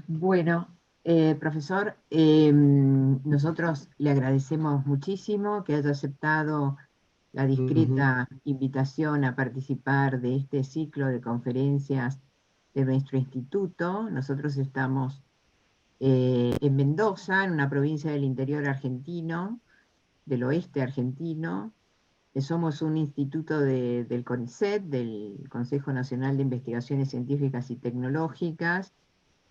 Bueno, profesor, nosotros le agradecemos muchísimo que haya aceptado la Ujú, discreta invitación a participar de este ciclo de conferencias de nuestro instituto. Nosotros estamos en Mendoza, en una provincia del interior argentino, del oeste argentino. Somos un instituto del CONICET, del Consejo Nacional de Investigaciones Científicas y Tecnológicas,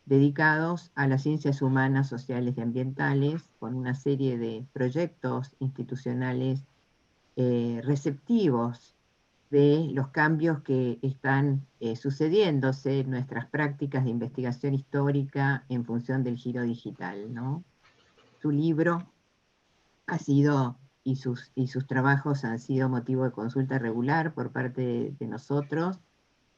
dedicados a las ciencias humanas, sociales y ambientales, con una serie de proyectos institucionales receptivos de los cambios que están sucediéndose en nuestras prácticas de investigación histórica en función del giro digital, ¿no? Su libro ha sido y sus trabajos han sido motivo de consulta regular por parte de nosotros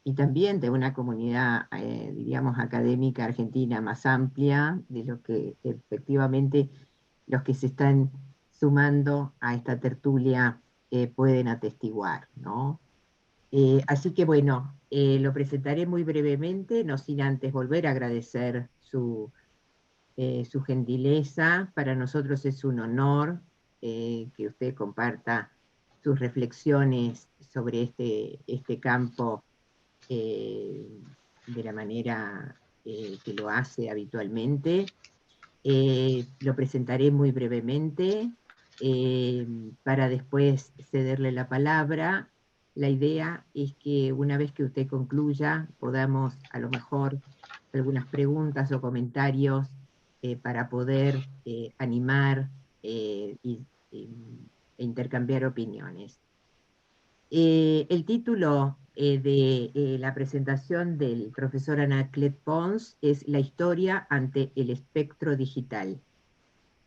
y también de una comunidad, diríamos, académica argentina más amplia, de lo que efectivamente los que se están sumando a esta tertulia pueden atestiguar, ¿no? Así que bueno, lo presentaré muy brevemente, no sin antes volver a agradecer su gentileza. Para nosotros es un honor que usted comparta sus reflexiones sobre este campo eh, de la manera que lo hace habitualmente. Lo presentaré muy brevemente eh, para después cederle la palabra. La idea es que una vez que usted concluya podamos a lo mejor algunas preguntas o comentarios para poder animar e intercambiar opiniones. El título de la presentación del profesor Anaclet Pons es La historia ante el espectro digital.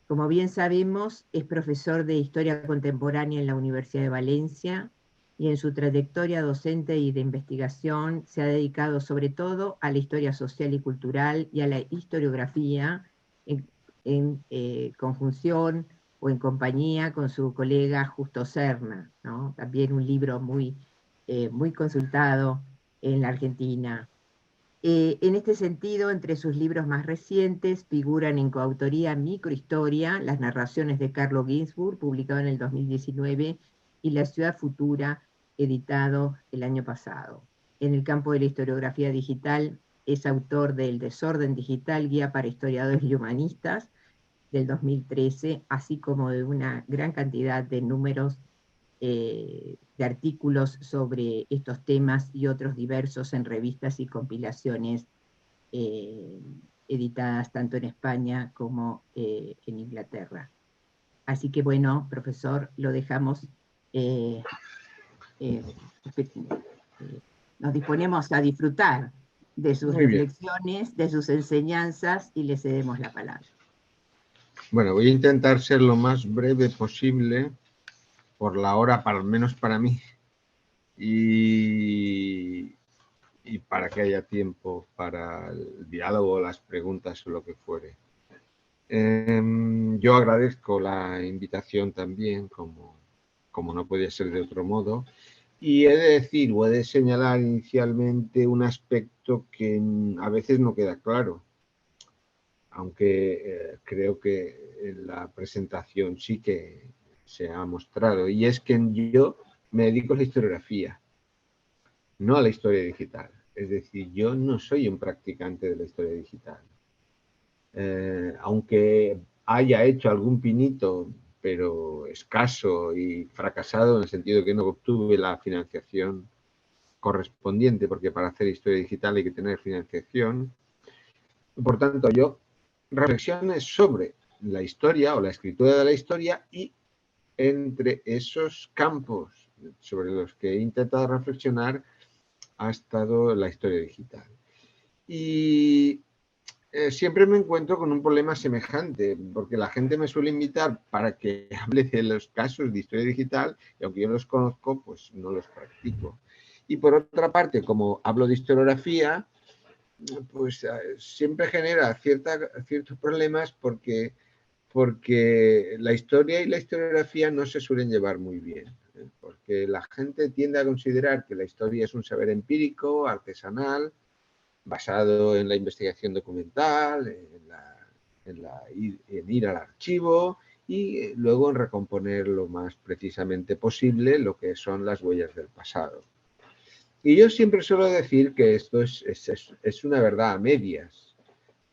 Como bien sabemos, es profesor de Historia Contemporánea en la Universidad de Valencia y en su trayectoria docente y de investigación se ha dedicado sobre todo a la historia social y cultural y a la historiografía en, en conjunción o en compañía con su colega Justo Serna, ¿no? También un libro muy consultado en la Argentina. En este sentido, entre sus libros más recientes figuran en coautoría Microhistoria, las narraciones de Carlo Ginzburg, publicado en el 2019, y La ciudad futura, editado el año pasado. En el campo de la historiografía digital, es autor del Desorden Digital, Guía para Historiadores y Humanistas, del 2013, así como de una gran cantidad de números de artículos sobre estos temas y otros diversos en revistas y compilaciones eh, editadas tanto en España como en Inglaterra. Así que bueno, profesor, lo dejamos, eh, eh, nos disponemos a disfrutar de sus muy bien. reflexiones, de sus enseñanzas y le cedemos la palabra. Bueno, voy a intentar ser lo más breve posible por la hora, al menos para mí, y, y para que haya tiempo para el diálogo, las preguntas o lo que fuere. Yo agradezco la invitación también, como no podía ser de otro modo, y he de decir o he de señalar inicialmente un aspecto que a veces no queda claro, aunque creo que en la presentación sí que se ha mostrado, y es que yo me dedico a la historiografía, no a la historia digital. Es decir, yo no soy un practicante de la historia digital. Aunque haya hecho algún pinito, pero escaso y fracasado en el sentido que no obtuve la financiación correspondiente, porque para hacer historia digital hay que tener financiación. Por tanto, yo reflexiones sobre la historia o la escritura de la historia, y entre esos campos sobre los que he intentado reflexionar ha estado la historia digital. Y siempre me encuentro con un problema semejante, porque la gente me suele invitar para que hable de los casos de historia digital, y aunque yo los conozco, pues no los practico. Y por otra parte, como hablo de historiografía, pues siempre genera ciertos problemas porque la historia y la historiografía no se suelen llevar muy bien, porque la gente tiende a considerar que la historia es un saber empírico, artesanal, basado en la investigación documental, en ir al archivo y luego en recomponer lo más precisamente posible lo que son las huellas del pasado. Y yo siempre suelo decir que esto es una verdad a medias,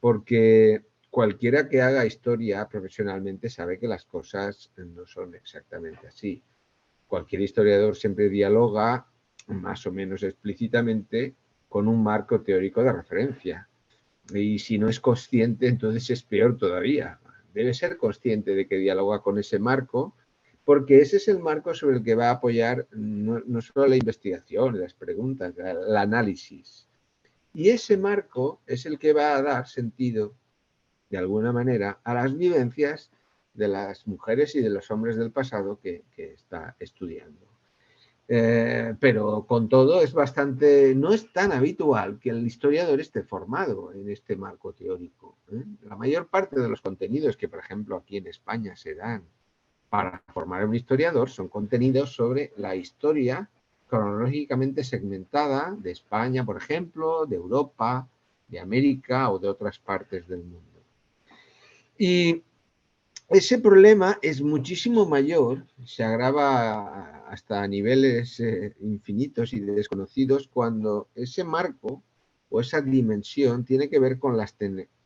porque cualquiera que haga historia profesionalmente sabe que las cosas no son exactamente así. Cualquier historiador siempre dialoga más o menos explícitamente con un marco teórico de referencia. Y si no es consciente, entonces es peor todavía. Debe ser consciente de que dialoga con ese marco, porque ese es el marco sobre el que va a apoyar no solo la investigación, las preguntas, el análisis. Y ese marco es el que va a dar sentido, de alguna manera, a las vivencias de las mujeres y de los hombres del pasado que está estudiando. Pero con todo no es tan habitual que el historiador esté formado en este marco teórico. La mayor parte de los contenidos que, por ejemplo, aquí en España se dan para formar a un historiador son contenidos sobre la historia cronológicamente segmentada de España, por ejemplo, de Europa, de América o de otras partes del mundo. Y ese problema es muchísimo mayor, se agrava hasta niveles infinitos y desconocidos cuando ese marco o esa dimensión tiene que ver con las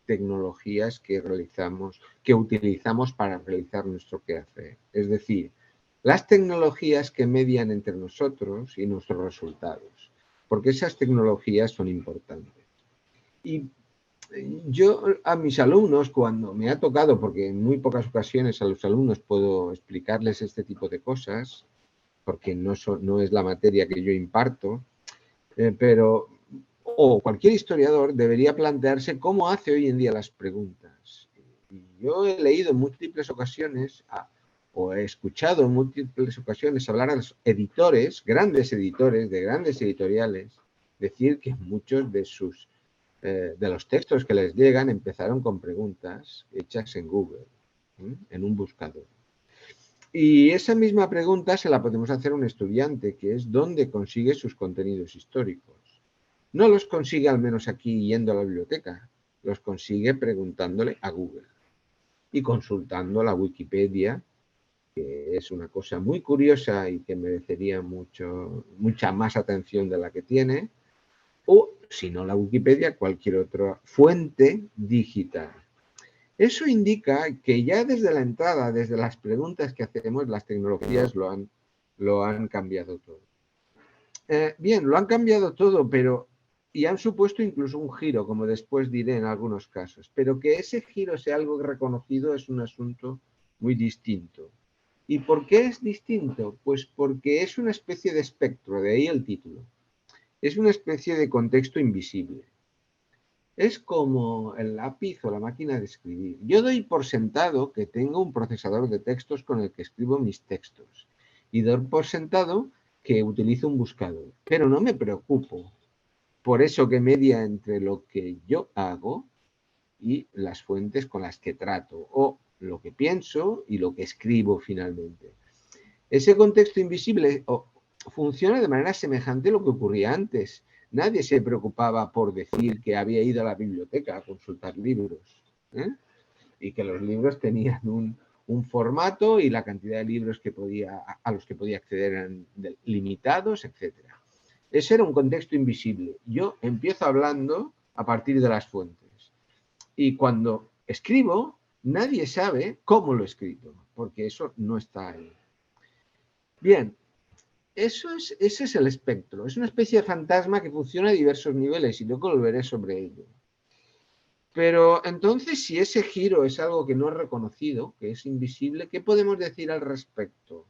tecnologías que utilizamos para realizar nuestro quehacer. Es decir, las tecnologías que median entre nosotros y nuestros resultados, porque esas tecnologías son importantes. Y yo a mis alumnos, cuando me ha tocado, porque en muy pocas ocasiones a los alumnos puedo explicarles este tipo de cosas, porque no es la materia que yo imparto, o cualquier historiador debería plantearse cómo hace hoy en día las preguntas. Y yo he leído en múltiples ocasiones o he escuchado en múltiples ocasiones hablar a los editores, grandes editores de grandes editoriales, decir que muchos de los textos que les llegan empezaron con preguntas hechas en Google, en un buscador. Y esa misma pregunta se la podemos hacer a un estudiante, que es ¿dónde consigue sus contenidos históricos? No los consigue al menos aquí yendo a la biblioteca, los consigue preguntándole a Google y consultando la Wikipedia, que es una cosa muy curiosa y que merecería mucha más atención de la que tiene, o, si no la Wikipedia, cualquier otra fuente digital. Eso indica que ya desde la entrada, desde las preguntas que hacemos, las tecnologías lo han cambiado todo. Bien, lo han cambiado todo, y han supuesto incluso un giro, como después diré en algunos casos. Pero que ese giro sea algo reconocido es un asunto muy distinto. ¿Y por qué es distinto? Pues porque es una especie de espectro, de ahí el título. Es una especie de contexto invisible. Es como el lápiz o la máquina de escribir. Yo doy por sentado que tengo un procesador de textos con el que escribo mis textos. Y doy por sentado que utilizo un buscador. Pero no me preocupo por eso que media entre lo que yo hago y las fuentes con las que trato, o lo que pienso y lo que escribo finalmente. Ese contexto invisible funciona de manera semejante a lo que ocurría antes. Nadie se preocupaba por decir que había ido a la biblioteca a consultar libros, y que los libros tenían un formato y la cantidad de libros a los que podía acceder eran limitados, etc. Ese era un contexto invisible. Yo empiezo hablando a partir de las fuentes. Y cuando escribo, nadie sabe cómo lo he escrito, porque eso no está ahí. Bien, ese es el espectro. Es una especie de fantasma que funciona a diversos niveles y luego volveré sobre ello. Pero entonces, si ese giro es algo que no es reconocido, que es invisible, ¿qué podemos decir al respecto?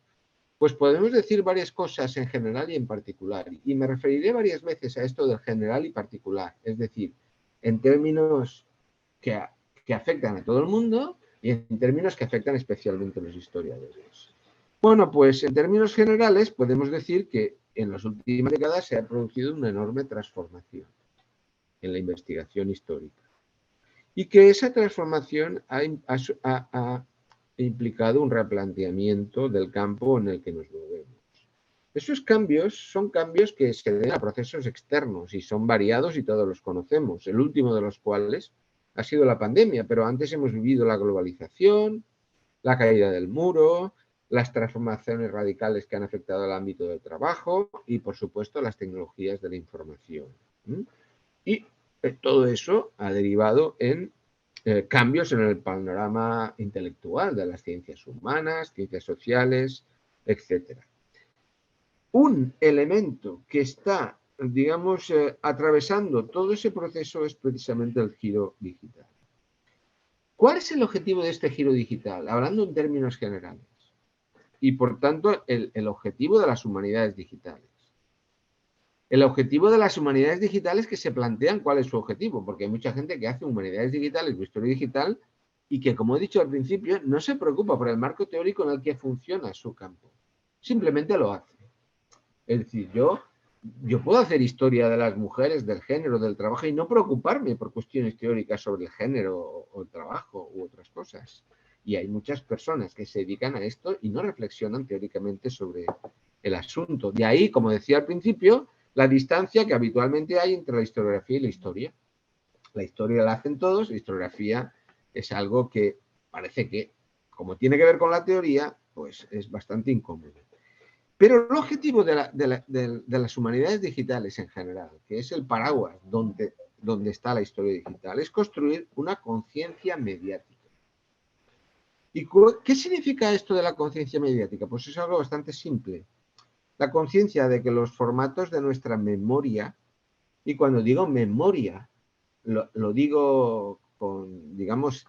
Pues podemos decir varias cosas en general y en particular. Y me referiré varias veces a esto del general y particular. Es decir, en términos que afectan a todo el mundo y en términos que afectan especialmente a los historiadores. Bueno, pues en términos generales podemos decir que en las últimas décadas se ha producido una enorme transformación en la investigación histórica y que esa transformación ha implicado un replanteamiento del campo en el que nos movemos. Esos cambios son cambios que se deben a procesos externos y son variados y todos los conocemos, el último de los cuales ha sido la pandemia, pero antes hemos vivido la globalización, la caída del muro, las transformaciones radicales que han afectado al ámbito del trabajo y, por supuesto, las tecnologías de la información. Y todo eso ha derivado en cambios en el panorama intelectual de las ciencias humanas, ciencias sociales, etc. Un elemento que está, digamos, atravesando todo ese proceso es precisamente el giro digital. ¿Cuál es el objetivo de este giro digital? Hablando en términos generales. Y, por tanto, el objetivo de las humanidades digitales. El objetivo de las humanidades digitales que se plantean cuál es su objetivo, porque hay mucha gente que hace humanidades digitales o historia digital y que, como he dicho al principio, no se preocupa por el marco teórico en el que funciona su campo. Simplemente lo hace. Es decir, yo puedo hacer historia de las mujeres, del género, del trabajo y no preocuparme por cuestiones teóricas sobre el género o el trabajo u otras cosas. Y hay muchas personas que se dedican a esto y no reflexionan teóricamente sobre el asunto. De ahí, como decía al principio, la distancia que habitualmente hay entre la historiografía y la historia. La historia la hacen todos, la historiografía es algo que parece que, como tiene que ver con la teoría, pues es bastante incómodo. Pero el objetivo de las humanidades digitales en general, que es el paraguas donde está la historia digital, es construir una conciencia mediática. ¿Y qué significa esto de la conciencia mediática? Pues es algo bastante simple. La conciencia de que los formatos de nuestra memoria, y cuando digo memoria, lo digo con, digamos,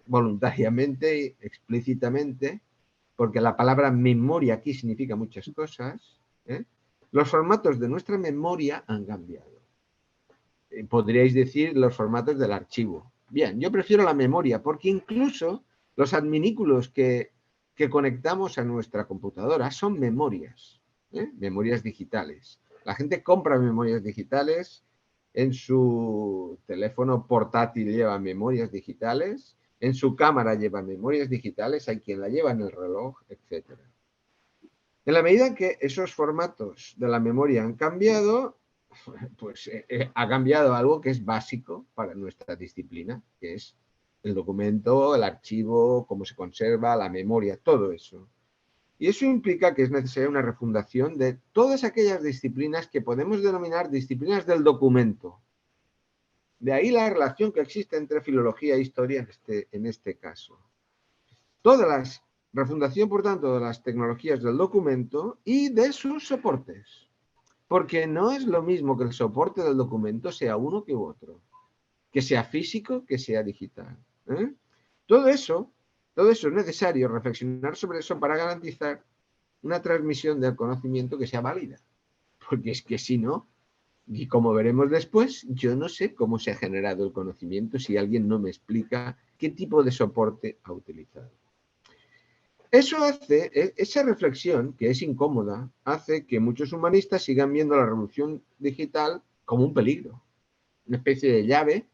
voluntariamente, explícitamente, porque la palabra memoria aquí significa muchas cosas, los formatos de nuestra memoria han cambiado. Podríais decir los formatos del archivo. Bien, yo prefiero la memoria, porque incluso los adminículos que conectamos a nuestra computadora son memorias, memorias digitales. La gente compra memorias digitales, en su teléfono portátil lleva memorias digitales, en su cámara lleva memorias digitales, hay quien la lleva en el reloj, etc. En la medida en que esos formatos de la memoria han cambiado, pues ha cambiado algo que es básico para nuestra disciplina, que es el documento, el archivo, cómo se conserva, la memoria, todo eso. Y eso implica que es necesaria una refundación de todas aquellas disciplinas que podemos denominar disciplinas del documento. De ahí la relación que existe entre filología e historia en este caso. Todas las refundación, por tanto, de las tecnologías del documento y de sus soportes. Porque no es lo mismo que el soporte del documento sea uno que otro, que sea físico, que sea digital. Todo eso es necesario reflexionar sobre eso para garantizar una transmisión del conocimiento que sea válida. Porque es que si no, y como veremos después, yo no sé cómo se ha generado el conocimiento si alguien no me explica qué tipo de soporte ha utilizado. Eso hace, esa reflexión, que es incómoda, hace que muchos humanistas sigan viendo la revolución digital como un peligro, una especie de llave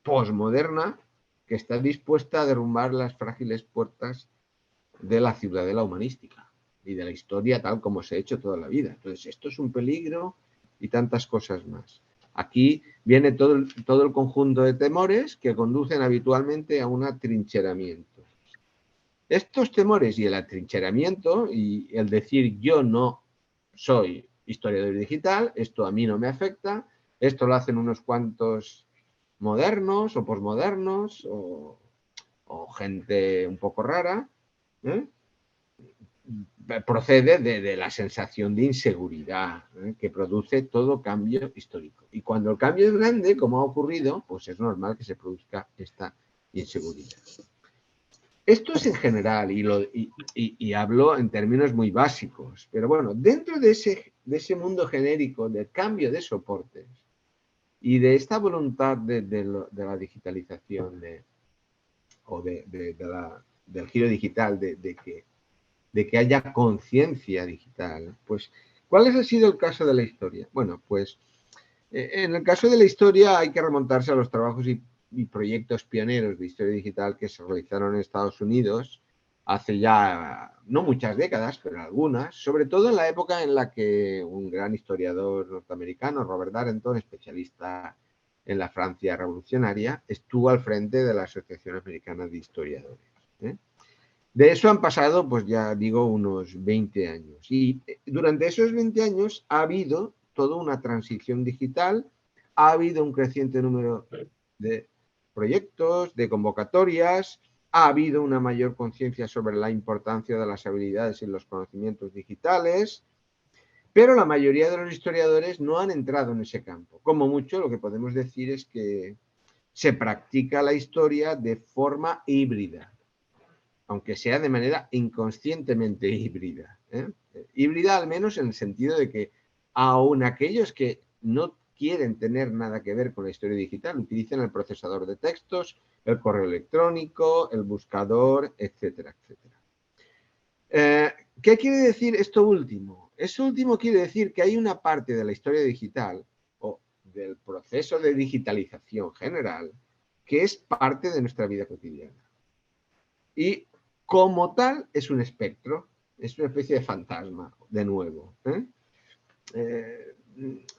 posmoderna que está dispuesta a derrumbar las frágiles puertas de la ciudadela humanística y de la historia tal como se ha hecho toda la vida. Entonces, esto es un peligro y tantas cosas más. Aquí viene todo el conjunto de temores que conducen habitualmente a un atrincheramiento. Estos temores y el atrincheramiento y el decir yo no soy historiador digital, esto a mí no me afecta, esto lo hacen unos cuantos modernos o posmodernos o gente un poco rara, procede de la sensación de inseguridad que produce todo cambio histórico. Y cuando el cambio es grande, como ha ocurrido, pues es normal que se produzca esta inseguridad. Esto es en general y hablo en términos muy básicos, pero bueno, dentro de ese mundo genérico del cambio de soportes y de esta voluntad de la digitalización del giro digital, de que haya conciencia digital, pues, ¿cuál ha sido el caso de la historia? Bueno, pues en el caso de la historia hay que remontarse a los trabajos y proyectos pioneros de historia digital que se realizaron en Estados Unidos hace ya no muchas décadas, pero algunas, sobre todo en la época en la que un gran historiador norteamericano, Robert Darnton, especialista en la Francia revolucionaria, estuvo al frente de la Asociación Americana de Historiadores. De eso han pasado, pues ya digo, unos 20 años. Y durante esos 20 años ha habido toda una transición digital, ha habido un creciente número de proyectos, de convocatorias, ha habido una mayor conciencia sobre la importancia de las habilidades y los conocimientos digitales, pero la mayoría de los historiadores no han entrado en ese campo. Como mucho, lo que podemos decir es que se practica la historia de forma híbrida, aunque sea de manera inconscientemente híbrida. Híbrida al menos en el sentido de que aun aquellos que no quieren tener nada que ver con la historia digital utilizan el procesador de textos, el correo electrónico, el buscador, etcétera, etcétera. ¿Qué quiere decir esto último? Esto último quiere decir que hay una parte de la historia digital o del proceso de digitalización general que es parte de nuestra vida cotidiana. Y como tal es un espectro, es una especie de fantasma, de nuevo.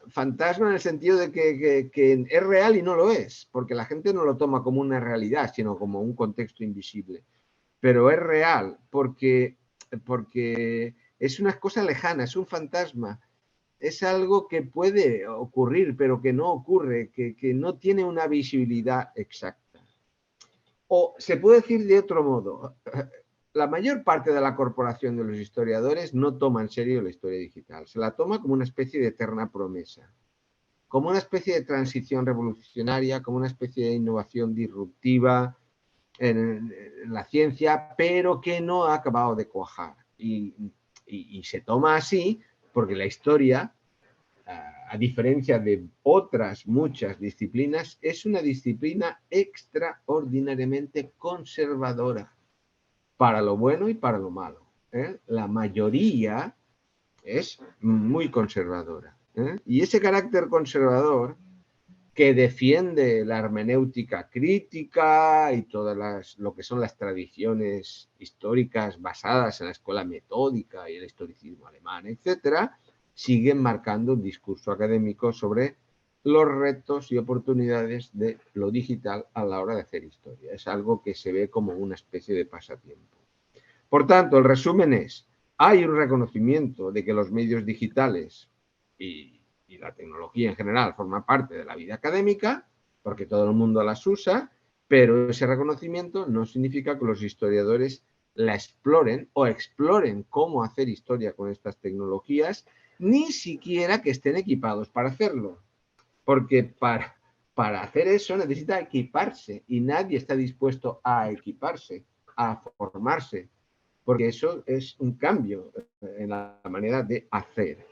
Fantasma en el sentido de que es real y no lo es, porque la gente no lo toma como una realidad, sino como un contexto invisible. Pero es real porque es una cosa lejana, es un fantasma, es algo que puede ocurrir, pero que no ocurre, que no tiene una visibilidad exacta. O se puede decir de otro modo, la mayor parte de la corporación de los historiadores no toma en serio la historia digital, se la toma como una especie de eterna promesa, como una especie de transición revolucionaria, como una especie de innovación disruptiva en la ciencia, pero que no ha acabado de cuajar. Y se toma así porque la historia, a diferencia de otras muchas disciplinas, es una disciplina extraordinariamente conservadora, para lo bueno y para lo malo. La mayoría es muy conservadora. Y ese carácter conservador que defiende la hermenéutica crítica y todas lo que son las tradiciones históricas basadas en la escuela metódica y el historicismo alemán, etcétera, siguen marcando un discurso académico sobre los retos y oportunidades de lo digital a la hora de hacer historia. Es algo que se ve como una especie de pasatiempo. Por tanto, el resumen es, hay un reconocimiento de que los medios digitales y la tecnología en general forma parte de la vida académica, porque todo el mundo las usa, pero ese reconocimiento no significa que los historiadores la exploren o exploren cómo hacer historia con estas tecnologías, ni siquiera que estén equipados para hacerlo, porque para hacer eso necesita equiparse y nadie está dispuesto a equiparse, a formarse, porque eso es un cambio en la manera de hacer.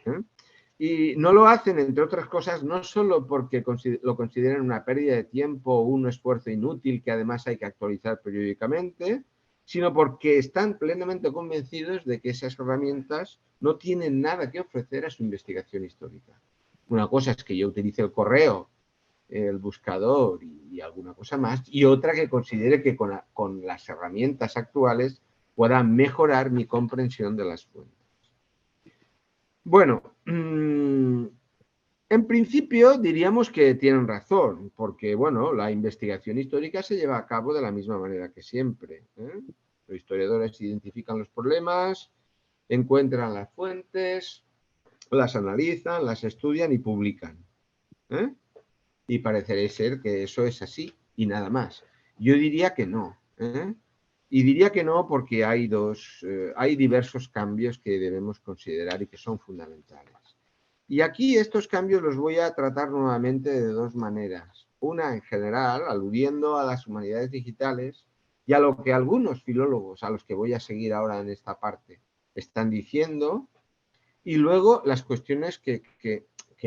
Y no lo hacen, entre otras cosas, no solo porque lo consideran una pérdida de tiempo o un esfuerzo inútil que además hay que actualizar periódicamente, sino porque están plenamente convencidos de que esas herramientas no tienen nada que ofrecer a su investigación histórica. Una cosa es que yo utilice el correo, el buscador y alguna cosa más, y otra que considere que con las herramientas actuales pueda mejorar mi comprensión de las fuentes. Bueno, en principio diríamos que tienen razón, porque bueno, la investigación histórica se lleva a cabo de la misma manera que siempre. Los historiadores identifican los problemas, encuentran las fuentes, las analizan, las estudian y publican. Y parecería ser que eso es así y nada más. Yo diría que no. Y diría que no porque hay diversos cambios que debemos considerar y que son fundamentales. Y aquí estos cambios los voy a tratar nuevamente de dos maneras. Una en general, aludiendo a las humanidades digitales y a lo que algunos filólogos, a los que voy a seguir ahora en esta parte, están diciendo, y luego las cuestiones que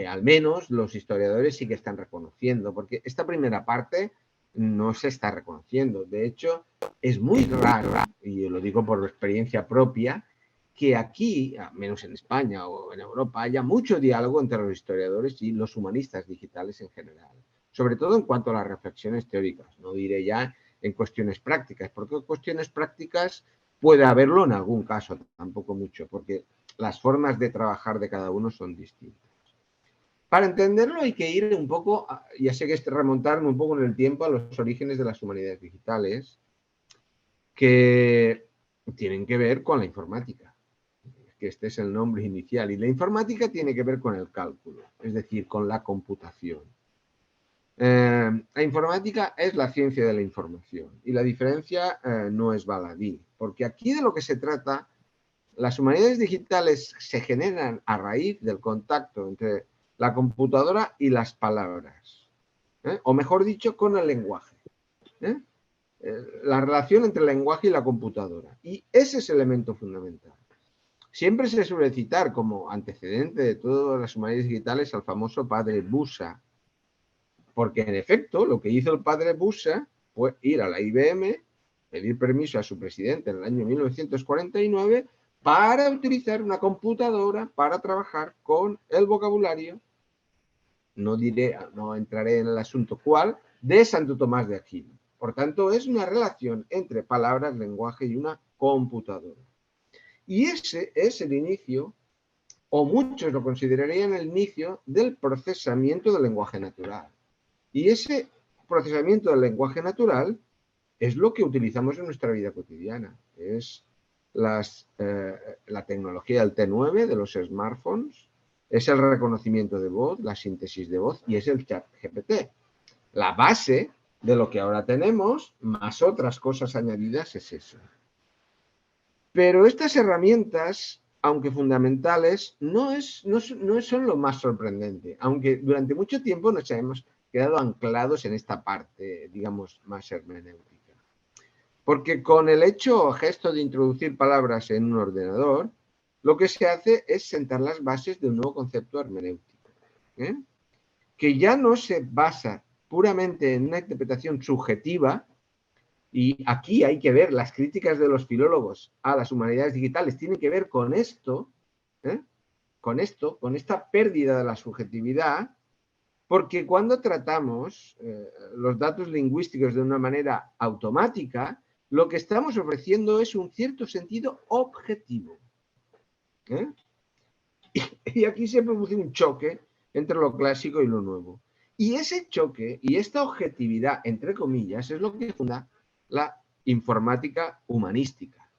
al menos los historiadores sí que están reconociendo, porque esta primera parte no se está reconociendo. De hecho, es muy raro, y lo digo por experiencia propia, que aquí, al menos en España o en Europa, haya mucho diálogo entre los historiadores y los humanistas digitales en general, sobre todo en cuanto a las reflexiones teóricas, no diré ya en cuestiones prácticas, porque en cuestiones prácticas Puede haberlo en algún caso, tampoco mucho, porque las formas de trabajar de cada uno son distintas. Para entenderlo hay que ir un poco, ya sé que es remontarme un poco en el tiempo a los orígenes de las humanidades digitales, que tienen que ver con la informática, que este es el nombre inicial. Y la informática tiene que ver con el cálculo, es decir, con la computación. La informática es la ciencia de la información y la diferencia no es baladí, porque aquí de lo que se trata, las humanidades digitales se generan a raíz del contacto entre la computadora y las palabras, o mejor dicho, con el lenguaje. La relación entre el lenguaje y la computadora. Y ese es el elemento fundamental. Siempre se suele citar como antecedente de todas las humanidades digitales al famoso padre Busa, porque en efecto lo que hizo el padre Busa fue ir a la IBM, pedir permiso a su presidente en el año 1949 para utilizar una computadora para trabajar con el vocabulario, no entraré en el asunto cuál, de Santo Tomás de Aquino. Por tanto, es una relación entre palabras, lenguaje y una computadora. Y ese es el inicio, o muchos lo considerarían el inicio, del procesamiento del lenguaje natural. Y ese procesamiento del lenguaje natural es lo que utilizamos en nuestra vida cotidiana. Es la tecnología del T9, de los smartphones, es el reconocimiento de voz, la síntesis de voz y es el chat GPT. La base de lo que ahora tenemos, más otras cosas añadidas, es eso. Pero estas herramientas, aunque fundamentales, no son lo más sorprendente, aunque durante mucho tiempo nos hemos quedado anclados en esta parte, digamos, más hermenéutica. Porque con el hecho o gesto de introducir palabras en un ordenador, lo que se hace es sentar las bases de un nuevo concepto hermenéutico, que ya no se basa puramente en una interpretación subjetiva, y aquí hay que ver las críticas de los filólogos a las humanidades digitales, tienen que ver con esto, con esta pérdida de la subjetividad, porque cuando tratamos los datos lingüísticos de una manera automática, lo que estamos ofreciendo es un cierto sentido objetivo. Y aquí se produce un choque entre lo clásico y lo nuevo. Y ese choque y esta objetividad, entre comillas, es lo que funda la informática humanística.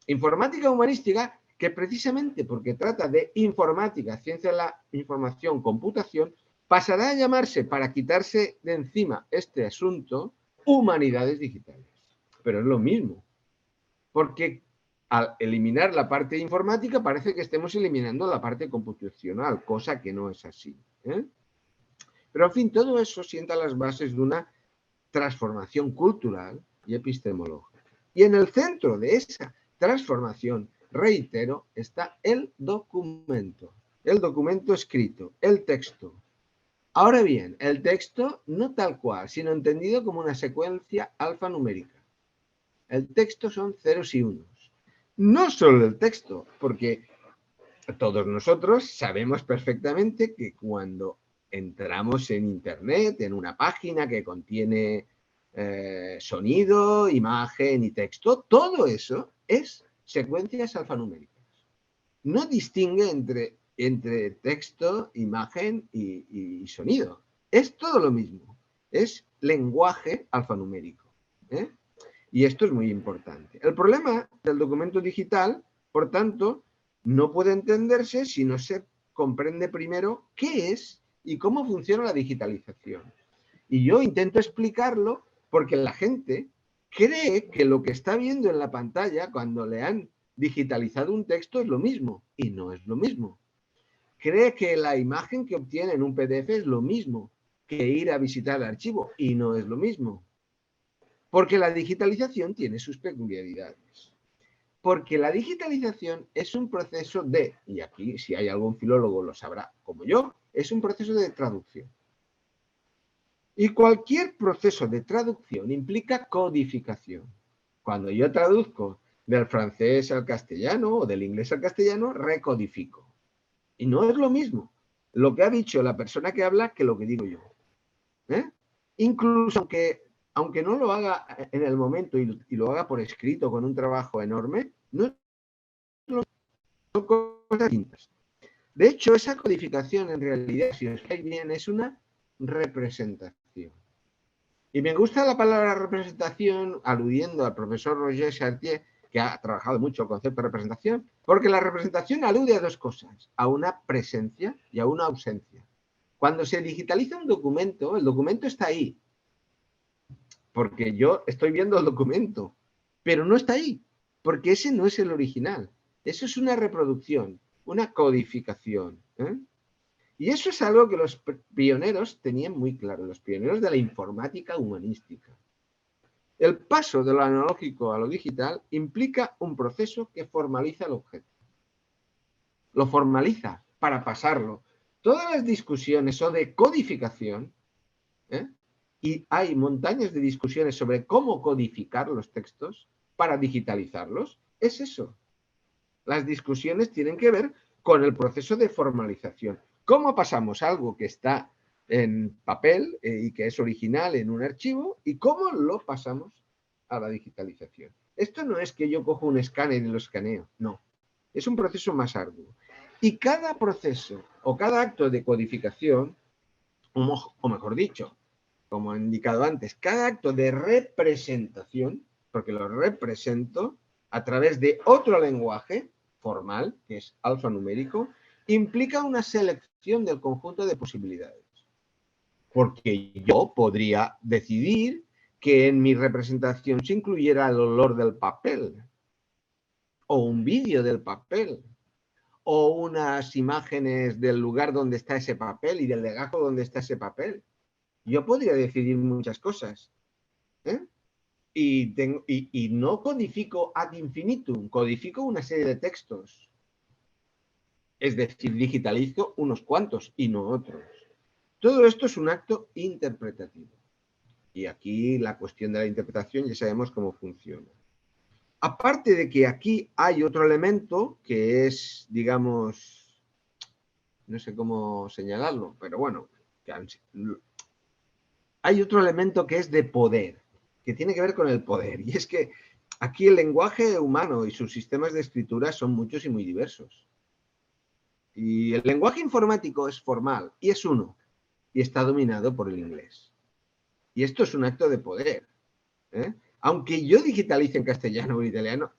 Informática humanística que precisamente porque trata de informática, ciencia de la información, computación, pasará a llamarse, para quitarse de encima este asunto, humanidades digitales. Pero es lo mismo, porque al eliminar la parte informática parece que estemos eliminando la parte computacional, cosa que no es así. Pero, en fin, todo eso sienta las bases de una transformación cultural y epistemológica. Y en el centro de esa transformación, reitero, está el documento escrito, el texto. Ahora bien, el texto no tal cual, sino entendido como una secuencia alfanumérica. El texto son ceros y unos. No solo el texto, porque todos nosotros sabemos perfectamente que cuando entramos en Internet, en una página que contiene sonido, imagen y texto, todo eso es secuencias alfanuméricas. No distingue entre texto, imagen y sonido. Es todo lo mismo. Es lenguaje alfanumérico. Y esto es muy importante. El problema del documento digital, por tanto, no puede entenderse si no se comprende primero qué es y cómo funciona la digitalización. Y yo intento explicarlo porque la gente cree que lo que está viendo en la pantalla cuando le han digitalizado un texto es lo mismo, y no es lo mismo. Cree que la imagen que obtiene en un PDF es lo mismo que ir a visitar el archivo, y no es lo mismo. Porque la digitalización tiene sus peculiaridades. Porque la digitalización es un proceso de, y aquí si hay algún filólogo lo sabrá como yo, es un proceso de traducción. Y cualquier proceso de traducción implica codificación. Cuando yo traduzco del francés al castellano o del inglés al castellano, recodifico. Y no es lo mismo lo que ha dicho la persona que habla que lo que digo yo. Incluso aunque aunque no lo haga en el momento y lo haga por escrito con un trabajo enorme, no son cosas distintas. De hecho, esa codificación en realidad, si os fijáis bien, es una representación. Y me gusta la palabra representación aludiendo al profesor Roger Chartier, que ha trabajado mucho el concepto de representación, porque la representación alude a dos cosas, a una presencia y a una ausencia. Cuando se digitaliza un documento, el documento está ahí, porque yo estoy viendo el documento, pero no está ahí, porque ese no es el original. Eso es una reproducción, una codificación. Y eso es algo que los pioneros tenían muy claro, los pioneros de la informática humanística. El paso de lo analógico a lo digital implica un proceso que formaliza el objeto. Lo formaliza para pasarlo. Todas las discusiones son de codificación, y hay montañas de discusiones sobre cómo codificar los textos para digitalizarlos, es eso. Las discusiones tienen que ver con el proceso de formalización. ¿Cómo pasamos algo que está en papel y que es original en un archivo y cómo lo pasamos a la digitalización? Esto no es que yo cojo un escáner y lo escaneo, no. Es un proceso más arduo. Y cada proceso o cada acto de codificación, o mejor dicho, como he indicado antes, cada acto de representación, porque lo represento a través de otro lenguaje formal, que es alfanumérico, implica una selección del conjunto de posibilidades. Porque yo podría decidir que en mi representación se incluyera el olor del papel, o un vídeo del papel, o unas imágenes del lugar donde está ese papel y del legajo donde está ese papel. Yo podría decidir muchas cosas. Y no codifico ad infinitum, codifico una serie de textos. Es decir, digitalizo unos cuantos y no otros. Todo esto es un acto interpretativo. Y aquí la cuestión de la interpretación ya sabemos cómo funciona. Aparte de que aquí hay otro elemento que es, digamos, no sé cómo señalarlo, pero bueno, hay otro elemento que es de poder, que tiene que ver con el poder. Y es que aquí el lenguaje humano y sus sistemas de escritura son muchos y muy diversos. Y el lenguaje informático es formal y es uno, y está dominado por el inglés. Y esto es un acto de poder. Aunque yo digitalice en castellano o en italiano,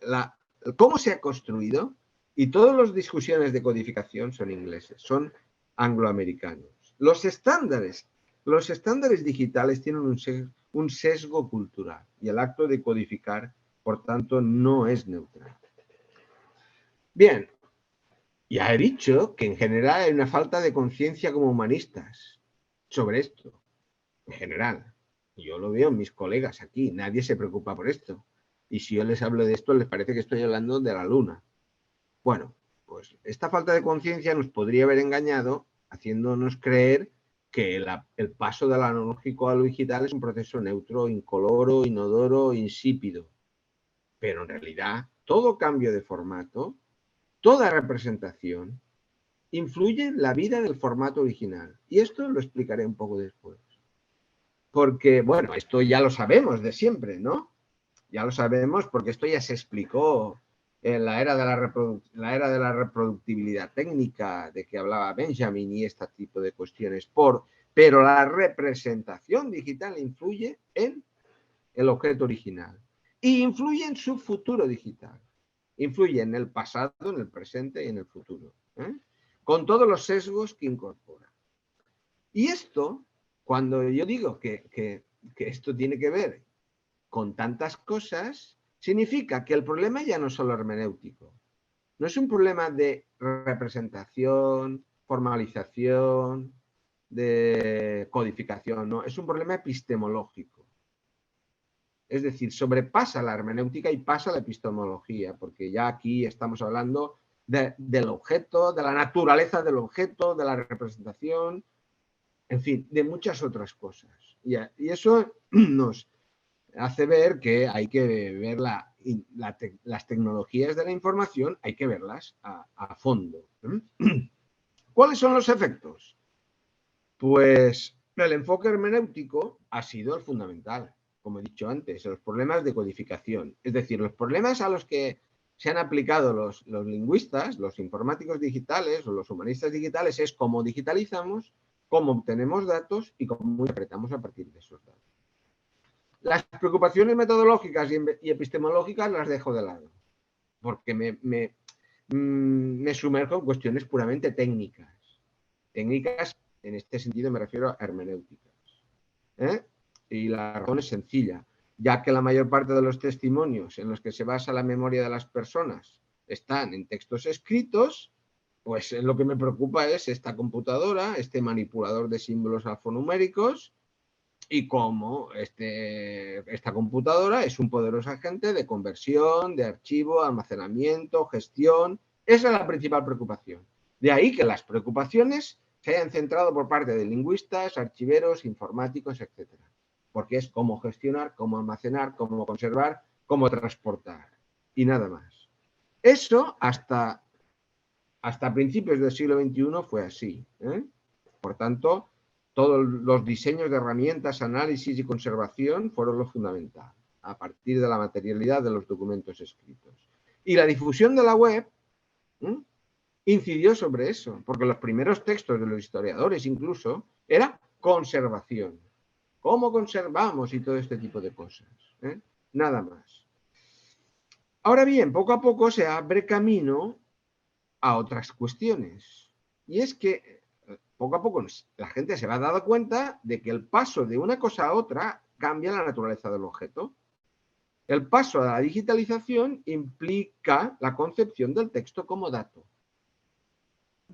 cómo se ha construido y todas las discusiones de codificación son ingleses, son angloamericanos. Los estándares digitales tienen un sesgo cultural y el acto de codificar, por tanto, no es neutral. Bien, ya he dicho que en general hay una falta de conciencia como humanistas sobre esto, en general. Yo lo veo en mis colegas aquí, nadie se preocupa por esto. Y si yo les hablo de esto, les parece que estoy hablando de la luna. Bueno, pues esta falta de conciencia nos podría haber engañado haciéndonos creer que el paso del analógico a lo digital es un proceso neutro, incoloro, inodoro, insípido. Pero en realidad, todo cambio de formato, toda representación, influye en la vida del formato original. Y esto lo explicaré un poco después. Porque, bueno, esto ya lo sabemos de siempre, ¿no? Ya lo sabemos porque esto ya se explicó en la era de la reproductibilidad técnica de que hablaba Benjamin y este tipo de cuestiones. Pero la representación digital influye en el objeto original y influye en su futuro digital. Influye en el pasado, en el presente y en el futuro, con todos los sesgos que incorpora. Y esto, cuando yo digo que esto tiene que ver con tantas cosas, significa que el problema ya no es solo hermenéutico. No es un problema de representación, formalización, de codificación, no, es un problema epistemológico. Es decir, sobrepasa la hermenéutica y pasa la epistemología, porque ya aquí estamos hablando del objeto, de la naturaleza del objeto, de la representación, en fin, de muchas otras cosas. Y eso nos hace ver que hay que ver las tecnologías de la información, hay que verlas a fondo. ¿Cuáles son los efectos? Pues el enfoque hermenéutico ha sido el fundamental. como he dicho antes, los problemas de codificación. Es decir, los problemas a los que se han aplicado los lingüistas, los informáticos digitales o los humanistas digitales es cómo digitalizamos, cómo obtenemos datos y cómo interpretamos a partir de esos datos. Las preocupaciones metodológicas y epistemológicas las dejo de lado, porque me sumerjo en cuestiones puramente técnicas. Técnicas, en este sentido me refiero a hermenéuticas. Y la razón es sencilla, ya que la mayor parte de los testimonios en los que se basa la memoria de las personas están en textos escritos, pues lo que me preocupa es esta computadora, este manipulador de símbolos alfanuméricos, y cómo esta computadora es un poderoso agente de conversión, de archivo, almacenamiento, gestión. Esa es la principal preocupación. De ahí que las preocupaciones se hayan centrado por parte de lingüistas, archiveros, informáticos, etc. Porque es cómo gestionar, cómo almacenar, cómo conservar, cómo transportar. Y nada más. Eso hasta principios del siglo XXI fue así. Por tanto, todos los diseños de herramientas, análisis y conservación fueron lo fundamental, a partir de la materialidad de los documentos escritos. Y la difusión de la web incidió sobre eso, porque los primeros textos de los historiadores incluso era conservación. ¿Cómo conservamos? Y todo este tipo de cosas. Nada más. Ahora bien, poco a poco se abre camino a otras cuestiones. Y es que poco a poco la gente se va dando cuenta de que el paso de una cosa a otra cambia la naturaleza del objeto. El paso a la digitalización implica la concepción del texto como dato.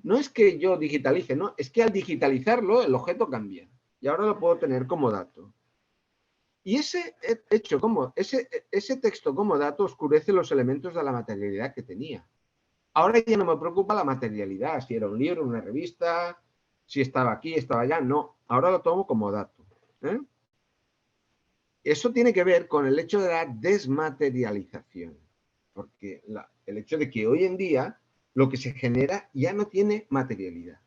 No es que yo digitalice, no, es que al digitalizarlo el objeto cambia y ahora lo puedo tener como dato. Y ese texto como dato oscurece los elementos de la materialidad que tenía. Ahora ya no me preocupa la materialidad, si era un libro, una revista, si estaba aquí, estaba allá, no. Ahora lo tomo como dato. Eso tiene que ver con el hecho de la desmaterialización, porque el hecho de que hoy en día lo que se genera ya no tiene materialidad.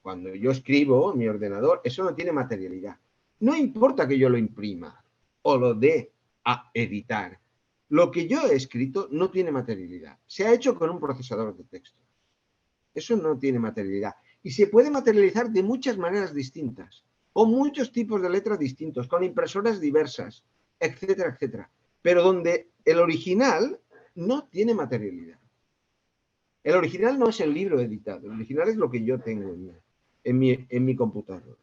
Cuando yo escribo en mi ordenador, eso no tiene materialidad. No importa que yo lo imprima o lo dé a editar. Lo que yo he escrito no tiene materialidad. Se ha hecho con un procesador de texto. Eso no tiene materialidad. Y se puede materializar de muchas maneras distintas, con muchos tipos de letras distintos, con impresoras diversas, etcétera, etcétera. Pero donde el original no tiene materialidad. El original no es el libro editado, el original es lo que yo tengo en mi computadora.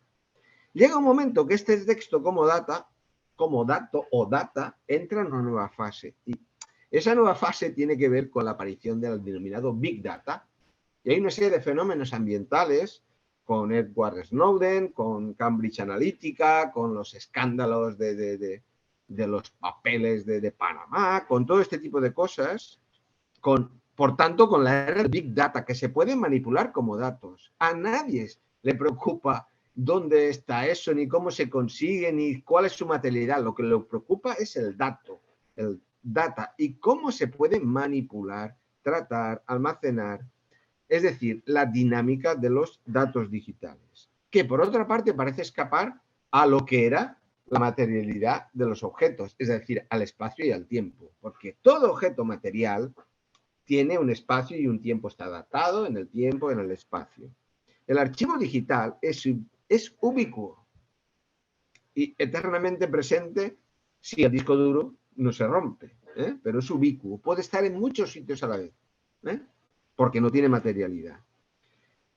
Llega un momento que este texto como dato o data, entra en una nueva fase. Y esa nueva fase tiene que ver con la aparición del denominado Big Data. Y hay una serie de fenómenos ambientales con Edward Snowden, con Cambridge Analytica, con los escándalos de los papeles de Panamá, con todo este tipo de cosas, por tanto, con la era del Big Data, que se pueden manipular como datos. A nadie le preocupa dónde está eso, ni cómo se consigue, ni cuál es su materialidad. Lo que le preocupa es el dato, el data, y cómo se puede manipular, tratar, almacenar, es decir, la dinámica de los datos digitales, que por otra parte parece escapar a lo que era la materialidad de los objetos, es decir, al espacio y al tiempo, porque todo objeto material tiene un espacio y un tiempo, está datado en el tiempo, en el espacio. El archivo digital es ubicuo y eternamente presente si el disco duro no se rompe, pero es ubicuo, puede estar en muchos sitios a la vez, porque no tiene materialidad.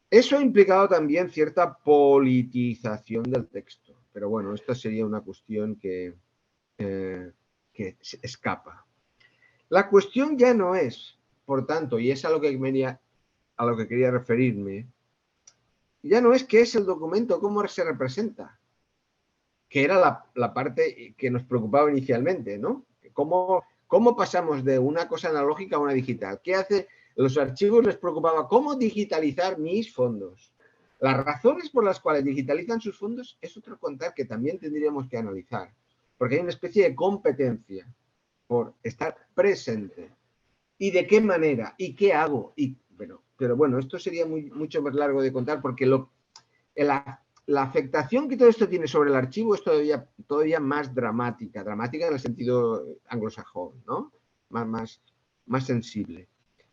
Eso ha implicado también cierta politización del texto, pero bueno, esta sería una cuestión que escapa. La cuestión ya no es, por tanto, y es a lo que quería referirme, ya no es qué es el documento, cómo se representa, que era la parte que nos preocupaba inicialmente, ¿no? ¿Cómo pasamos de una cosa analógica a una digital? ¿Qué hace? Los archivos les preocupaba cómo digitalizar mis fondos. Las razones por las cuales digitalizan sus fondos es otro contar que también tendríamos que analizar, porque hay una especie de competencia por estar presente. ¿Y de qué manera? ¿Y qué hago? Pero bueno, esto sería mucho más largo de contar porque la afectación que todo esto tiene sobre el archivo es todavía más dramática, dramática en el sentido anglosajón, ¿no? Más sensible.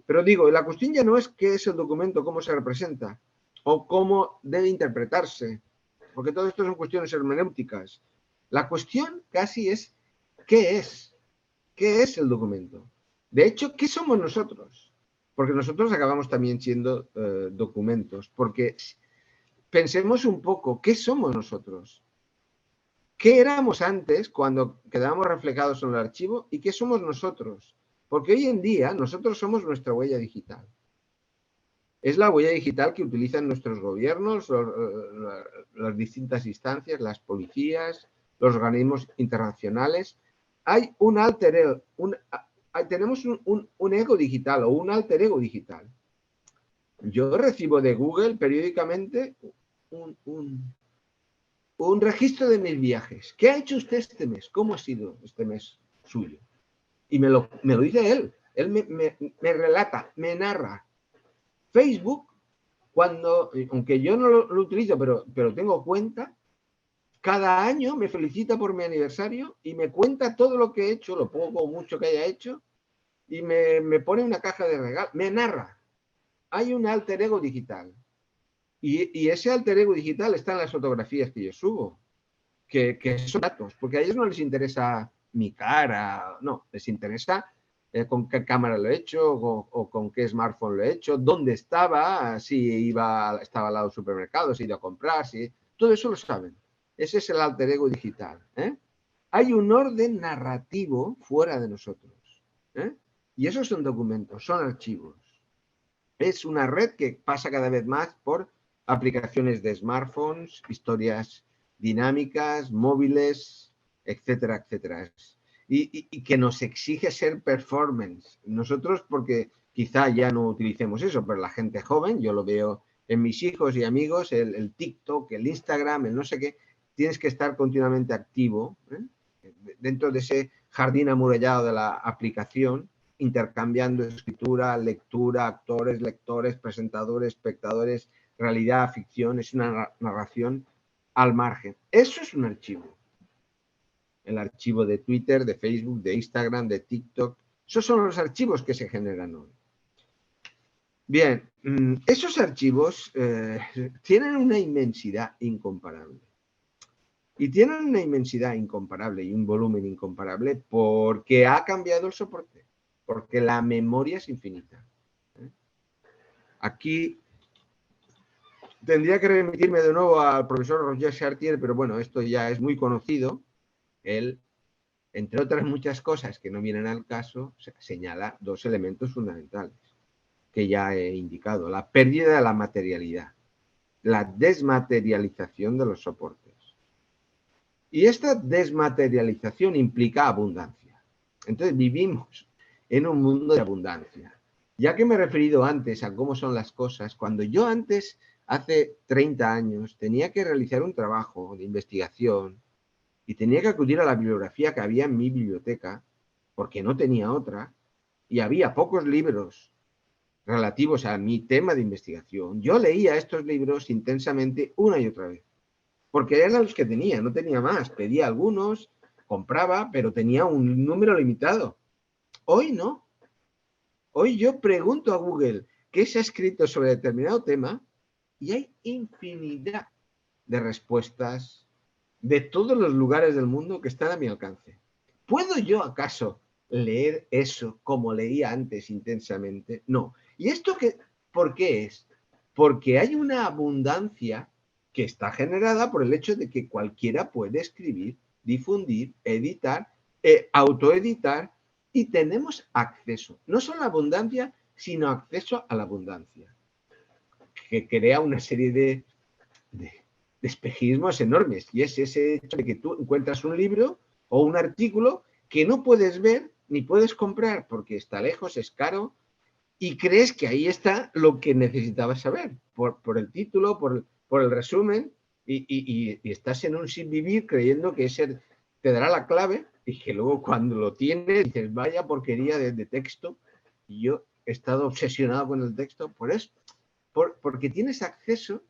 Pero digo, la cuestión ya no es qué es el documento, cómo se representa o cómo debe interpretarse, porque todo esto son cuestiones hermenéuticas. La cuestión casi es qué es el documento. De hecho, ¿qué somos nosotros? Porque nosotros acabamos también siendo documentos, porque pensemos un poco, ¿qué somos nosotros? ¿Qué éramos antes cuando quedábamos reflejados en el archivo y qué somos nosotros? Porque hoy en día nosotros somos nuestra huella digital. Es la huella digital que utilizan nuestros gobiernos, las distintas instancias, las policías, los organismos internacionales. Hay un alter ego, tenemos un ego digital o un alter ego digital. Yo recibo de Google periódicamente un registro de mis viajes. ¿Qué ha hecho usted este mes? ¿Cómo ha sido este mes suyo? Y me lo dice él. Él me relata, me narra. Facebook, aunque yo no lo utilizo, pero tengo cuenta, cada año me felicita por mi aniversario y me cuenta todo lo que he hecho, lo poco o mucho que haya hecho, y me pone una caja de regalos, me narra. Hay un alter ego digital. Y ese alter ego digital está en las fotografías que yo subo, que son datos, porque a ellos no les interesa mi cara, no, les interesa con qué cámara lo he hecho o con qué smartphone lo he hecho, dónde estaba, si estaba al lado del supermercado, si he ido a comprar, todo eso lo saben. Ese es el alter ego digital. Hay un orden narrativo fuera de nosotros. Y esos son documentos, son archivos. Es una red que pasa cada vez más por aplicaciones de smartphones, historias dinámicas, móviles, etcétera, etcétera. Y que nos exige ser performance. Nosotros, porque quizá ya no utilicemos eso, pero la gente joven, yo lo veo en mis hijos y amigos, el TikTok, el Instagram, el no sé qué, tienes que estar continuamente activo dentro de ese jardín amurallado de la aplicación, intercambiando escritura, lectura, actores, lectores, presentadores, espectadores, realidad, ficción, es una narración al margen. Eso es un archivo. El archivo de Twitter, de Facebook, de Instagram, de TikTok. Esos son los archivos que se generan hoy. Bien, esos archivos tienen una inmensidad incomparable. Y tienen una inmensidad incomparable y un volumen incomparable porque ha cambiado el soporte, porque la memoria es infinita. Aquí tendría que remitirme de nuevo al profesor Roger Chartier, pero bueno, esto ya es muy conocido. Él, entre otras muchas cosas que no vienen al caso, señala dos elementos fundamentales que ya he indicado. La pérdida de la materialidad, la desmaterialización de los soportes. Y esta desmaterialización implica abundancia. Entonces vivimos en un mundo de abundancia. Ya que me he referido antes a cómo son las cosas, cuando yo antes, hace 30 años, tenía que realizar un trabajo de investigación y tenía que acudir a la bibliografía que había en mi biblioteca, porque no tenía otra, y había pocos libros relativos a mi tema de investigación, yo leía estos libros intensamente una y otra vez. Porque eran los que tenía, no tenía más. Pedía algunos, compraba, pero tenía un número limitado. Hoy no. Hoy yo pregunto a Google qué se ha escrito sobre determinado tema y hay infinidad de respuestas de todos los lugares del mundo que están a mi alcance. ¿Puedo yo acaso leer eso como leía antes intensamente? No. ¿Y esto por qué es? Porque hay una abundancia que está generada por el hecho de que cualquiera puede escribir, difundir, editar, autoeditar y tenemos acceso. No solo a abundancia, sino acceso a la abundancia, que crea una serie de espejismos enormes. Y es ese hecho de que tú encuentras un libro o un artículo que no puedes ver ni puedes comprar porque está lejos, es caro, y crees que ahí está lo que necesitabas saber, por el título, por el resumen, y estás en un sin vivir creyendo que ese te dará la clave y que luego cuando lo tienes dices, vaya porquería de texto. Y yo he estado obsesionado con el texto por eso, porque tienes acceso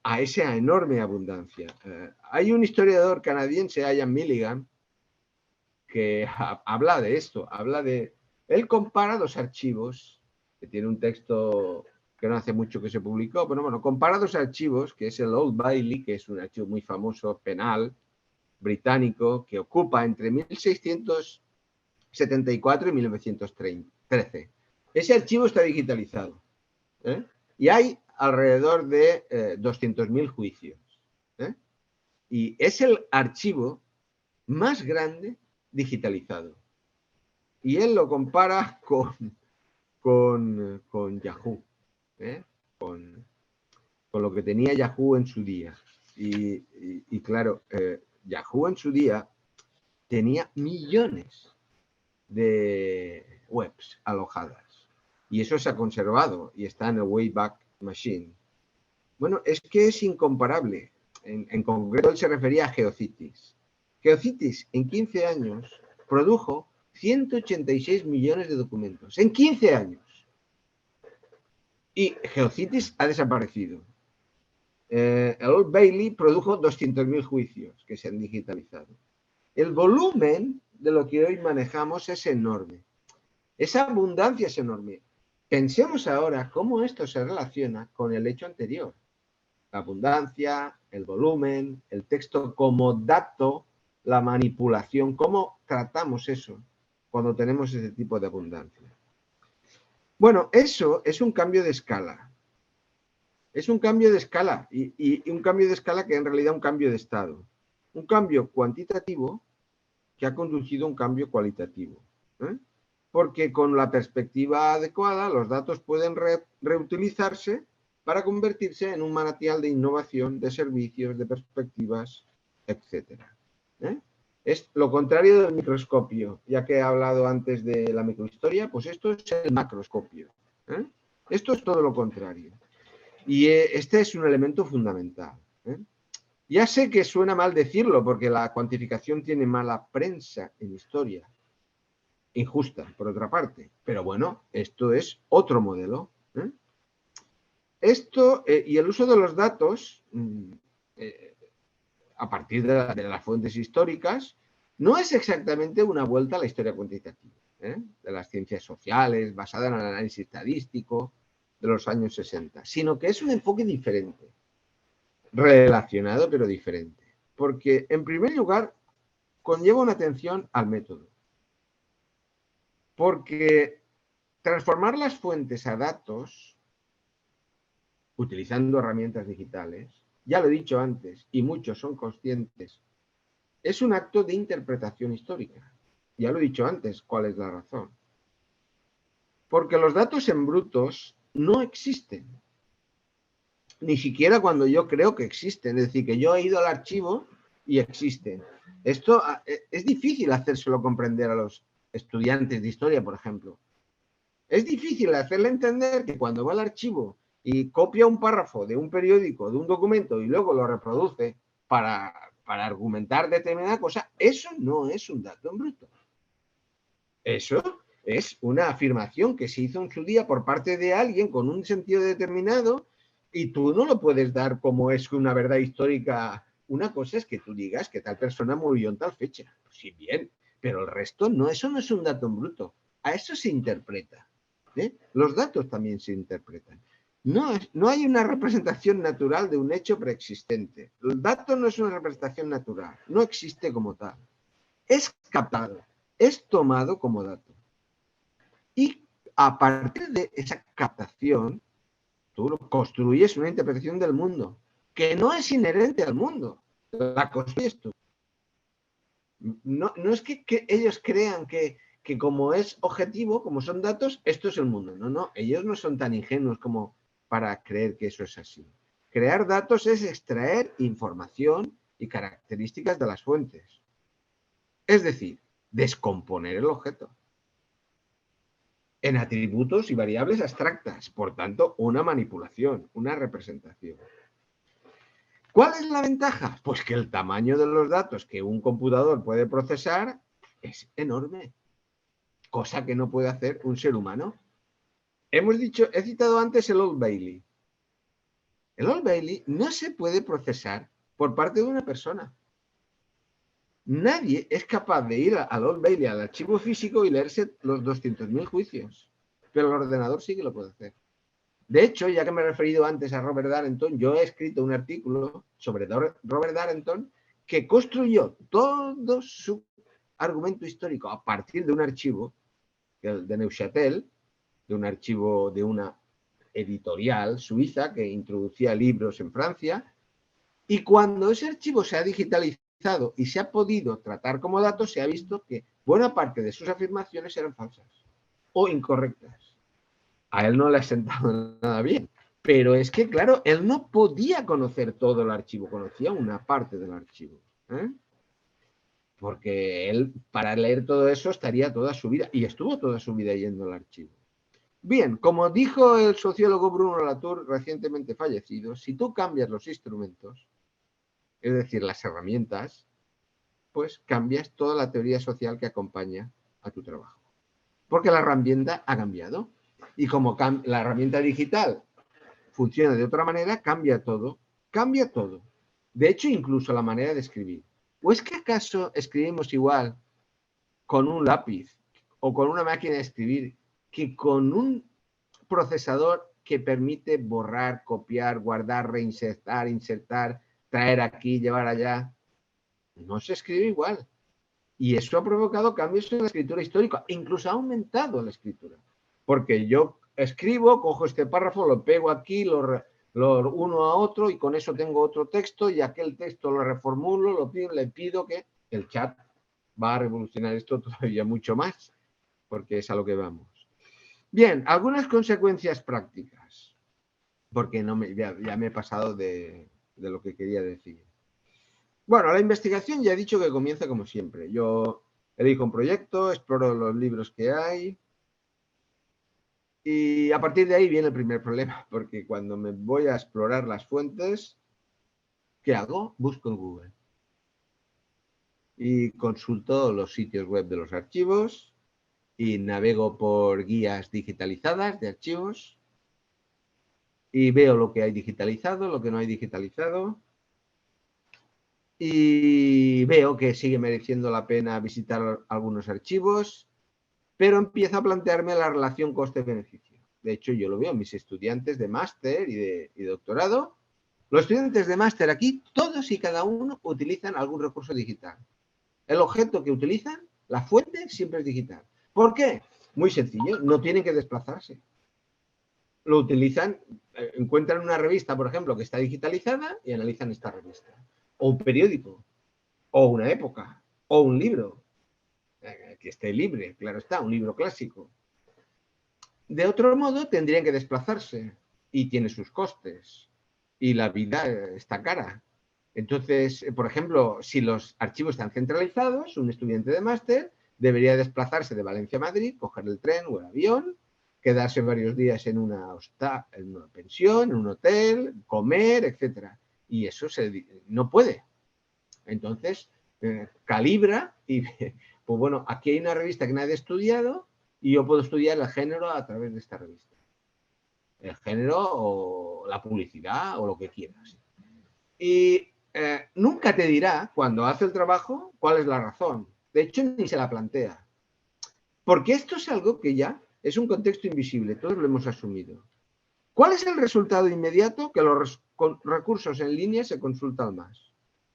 a esa enorme abundancia. Hay un historiador canadiense, Ian Milligan, que habla de esto, él compara dos archivos, que tiene un texto que no hace mucho que se publicó, pero bueno, compara dos archivos, que es el Old Bailey, que es un archivo muy famoso, penal, británico, que ocupa entre 1674 y 1913. Ese archivo está digitalizado, ¿eh? Y hay alrededor de 200.000 juicios, ¿eh? Y es el archivo más grande digitalizado. Y él lo compara con Yahoo, ¿eh? con lo que tenía Yahoo en su día. Y claro, Yahoo en su día tenía millones de webs alojadas. Y eso se ha conservado y está en el Wayback Machine. Bueno, es que es incomparable. En concreto, él se refería a GeoCities. GeoCities en 15 años produjo 186 millones de documentos. En 15 años. Y GeoCities ha desaparecido. El Old Bailey produjo 200.000 juicios que se han digitalizado. El volumen de lo que hoy manejamos es enorme. Esa abundancia es enorme. Pensemos ahora cómo esto se relaciona con el hecho anterior. La abundancia, el volumen, el texto como dato, la manipulación, cómo tratamos eso cuando tenemos ese tipo de abundancia. Bueno, eso es un cambio de escala. Es un cambio de escala y un cambio de escala que en realidad es un cambio de estado. Un cambio cuantitativo que ha conducido a un cambio cualitativo. Porque con la perspectiva adecuada los datos pueden reutilizarse para convertirse en un manantial de innovación, de servicios, de perspectivas, etc. Es lo contrario del microscopio. Ya que he hablado antes de la microhistoria, pues esto es el macroscopio. Esto es todo lo contrario. Y este es un elemento fundamental. Ya sé que suena mal decirlo, porque la cuantificación tiene mala prensa en historia. Injusta, por otra parte. Pero bueno, esto es otro modelo. Esto y el uso de los datos a partir de las fuentes históricas no es exactamente una vuelta a la historia cuantitativa de las ciencias sociales, basada en el análisis estadístico de los años 60, sino que es un enfoque diferente, relacionado pero diferente. Porque, en primer lugar, conlleva una atención al método. Porque transformar las fuentes a datos, utilizando herramientas digitales, ya lo he dicho antes, y muchos son conscientes, es un acto de interpretación histórica. Ya lo he dicho antes, ¿cuál es la razón? Porque los datos en brutos no existen. Ni siquiera cuando yo creo que existen. Es decir, que yo he ido al archivo y existen. Esto es difícil hacérselo comprender a los estudiantes de historia, por ejemplo. Es difícil hacerle entender que cuando va al archivo y copia un párrafo de un periódico, de un documento, y luego lo reproduce para argumentar determinada cosa, eso no es un dato en bruto. Eso es una afirmación que se hizo en su día por parte de alguien con un sentido determinado y tú no lo puedes dar como es una verdad histórica. Una cosa es que tú digas que tal persona murió en tal fecha. Sí, bien, pero el resto no, eso no es un dato en bruto. A eso se interpreta. Los datos también se interpretan. No hay una representación natural de un hecho preexistente. El dato no es una representación natural, no existe como tal. Es captado, es tomado como dato. Y a partir de esa captación, tú construyes una interpretación del mundo que no es inherente al mundo, la construyes tú. No es que ellos crean que como es objetivo, como son datos, esto es el mundo. No, ellos no son tan ingenuos como para creer que eso es así. Crear datos es extraer información y características de las fuentes. Es decir, descomponer el objeto en atributos y variables abstractas, por tanto, una manipulación, una representación. ¿Cuál es la ventaja? Pues que el tamaño de los datos que un computador puede procesar es enorme, cosa que no puede hacer un ser humano. He citado antes el Old Bailey. El Old Bailey no se puede procesar por parte de una persona. Nadie es capaz de ir al Old Bailey, al archivo físico, y leerse los 200.000 juicios. Pero el ordenador sí que lo puede hacer. De hecho, ya que me he referido antes a Robert Darnton, yo he escrito un artículo sobre Robert Darnton que construyó todo su argumento histórico a partir de un archivo de Neuchâtel, de un archivo de una editorial suiza que introducía libros en Francia, y cuando ese archivo se ha digitalizado y se ha podido tratar como datos, se ha visto que buena parte de sus afirmaciones eran falsas o incorrectas. A él no le ha sentado nada bien, pero es que, claro, él no podía conocer todo el archivo, conocía una parte del archivo. Porque él, para leer todo eso, estaría toda su vida, y estuvo toda su vida yendo al archivo. Bien, como dijo el sociólogo Bruno Latour, recientemente fallecido, si tú cambias los instrumentos, es decir, las herramientas, pues cambias toda la teoría social que acompaña a tu trabajo. Porque la herramienta ha cambiado. Y como la herramienta digital funciona de otra manera, cambia todo. Cambia todo. De hecho, incluso la manera de escribir. ¿O es que acaso escribimos igual con un lápiz o con una máquina de escribir que con un procesador que permite borrar, copiar, guardar, reinsertar, insertar, traer aquí, llevar allá? No se escribe igual. Y eso ha provocado cambios en la escritura histórica. Incluso ha aumentado la escritura. Porque yo escribo, cojo este párrafo, lo pego aquí, lo uno a otro, y con eso tengo otro texto, y aquel texto lo reformulo, le pido que el chat va a revolucionar esto todavía mucho más, porque es a lo que vamos. Bien, algunas consecuencias prácticas, porque ya me he pasado de lo que quería decir. Bueno, la investigación ya he dicho que comienza como siempre. Yo elijo un proyecto, exploro los libros que hay, y a partir de ahí viene el primer problema, porque cuando me voy a explorar las fuentes, ¿qué hago? Busco en Google. Y consulto los sitios web de los archivos, y navego por guías digitalizadas de archivos, y veo lo que hay digitalizado, lo que no hay digitalizado, y veo que sigue mereciendo la pena visitar algunos archivos, pero empiezo a plantearme la relación coste-beneficio. De hecho, yo lo veo en mis estudiantes de máster y de doctorado. Los estudiantes de máster aquí, todos y cada uno utilizan algún recurso digital. El objeto que utilizan, la fuente, siempre es digital. ¿Por qué? Muy sencillo, no tienen que desplazarse. Lo utilizan, encuentran una revista, por ejemplo, que está digitalizada, y analizan esta revista. O un periódico, o una época, o un libro, que esté libre, claro está, un libro clásico. De otro modo, tendrían que desplazarse, y tiene sus costes, y la vida está cara. Entonces, por ejemplo, si los archivos están centralizados, un estudiante de máster debería desplazarse de Valencia a Madrid, coger el tren o el avión, quedarse varios días en una pensión, en un hotel, comer, etc. Y eso no puede. Entonces, calibra y, pues bueno, aquí hay una revista que nadie ha estudiado, y yo puedo estudiar el género a través de esta revista. El género o la publicidad o lo que quieras. Y nunca te dirá, cuando hace el trabajo, cuál es la razón. De hecho, ni se la plantea. Porque esto es algo que ya es un contexto invisible, todos lo hemos asumido. ¿Cuál es el resultado inmediato? Que los recursos en línea se consultan más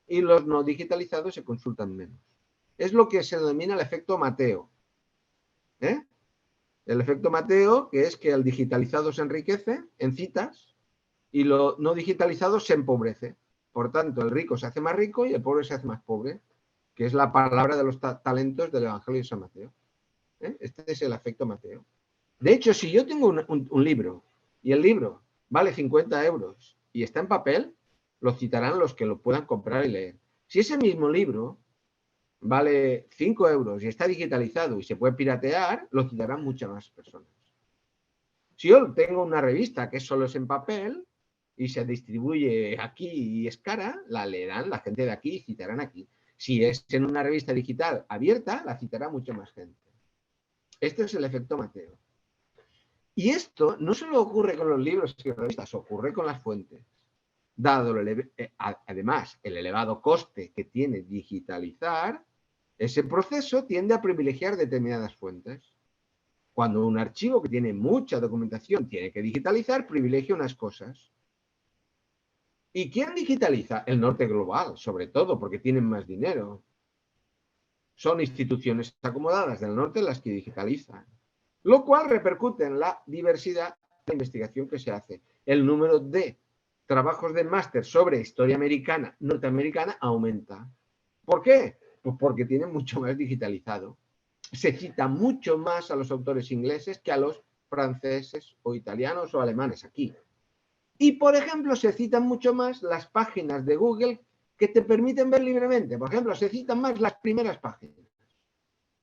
y los no digitalizados se consultan menos. Es lo que se denomina el efecto Mateo. El efecto Mateo, que es que el digitalizado se enriquece en citas y lo no digitalizado se empobrece. Por tanto, el rico se hace más rico y el pobre se hace más pobre, que es la palabra de los talentos del Evangelio de San Mateo. Este es el efecto Mateo. De hecho, si yo tengo un libro y el libro vale 50 euros y está en papel, lo citarán los que lo puedan comprar y leer. Si ese mismo libro vale 5 euros y está digitalizado y se puede piratear, lo citarán muchas más personas. Si yo tengo una revista que solo es en papel y se distribuye aquí y es cara, la leerán la gente de aquí y citarán aquí. Si es en una revista digital abierta, la citará mucha más gente. Este es el efecto Mateo. Y esto no solo ocurre con los libros y revistas, ocurre con las fuentes. dado además el elevado coste que tiene digitalizar, ese proceso tiende a privilegiar determinadas fuentes. Cuando un archivo que tiene mucha documentación tiene que digitalizar, privilegia unas cosas. ¿Y quién digitaliza? El norte global, sobre todo, porque tienen más dinero. Son instituciones acomodadas del norte las que digitalizan, lo cual repercute en la diversidad de la investigación que se hace. El número de trabajos de máster sobre historia americana, norteamericana, aumenta. ¿Por qué? Pues porque tienen mucho más digitalizado. Se cita mucho más a los autores ingleses que a los franceses o italianos o alemanes aquí. Y, por ejemplo, se citan mucho más las páginas de Google que te permiten ver libremente. Por ejemplo, se citan más las primeras páginas.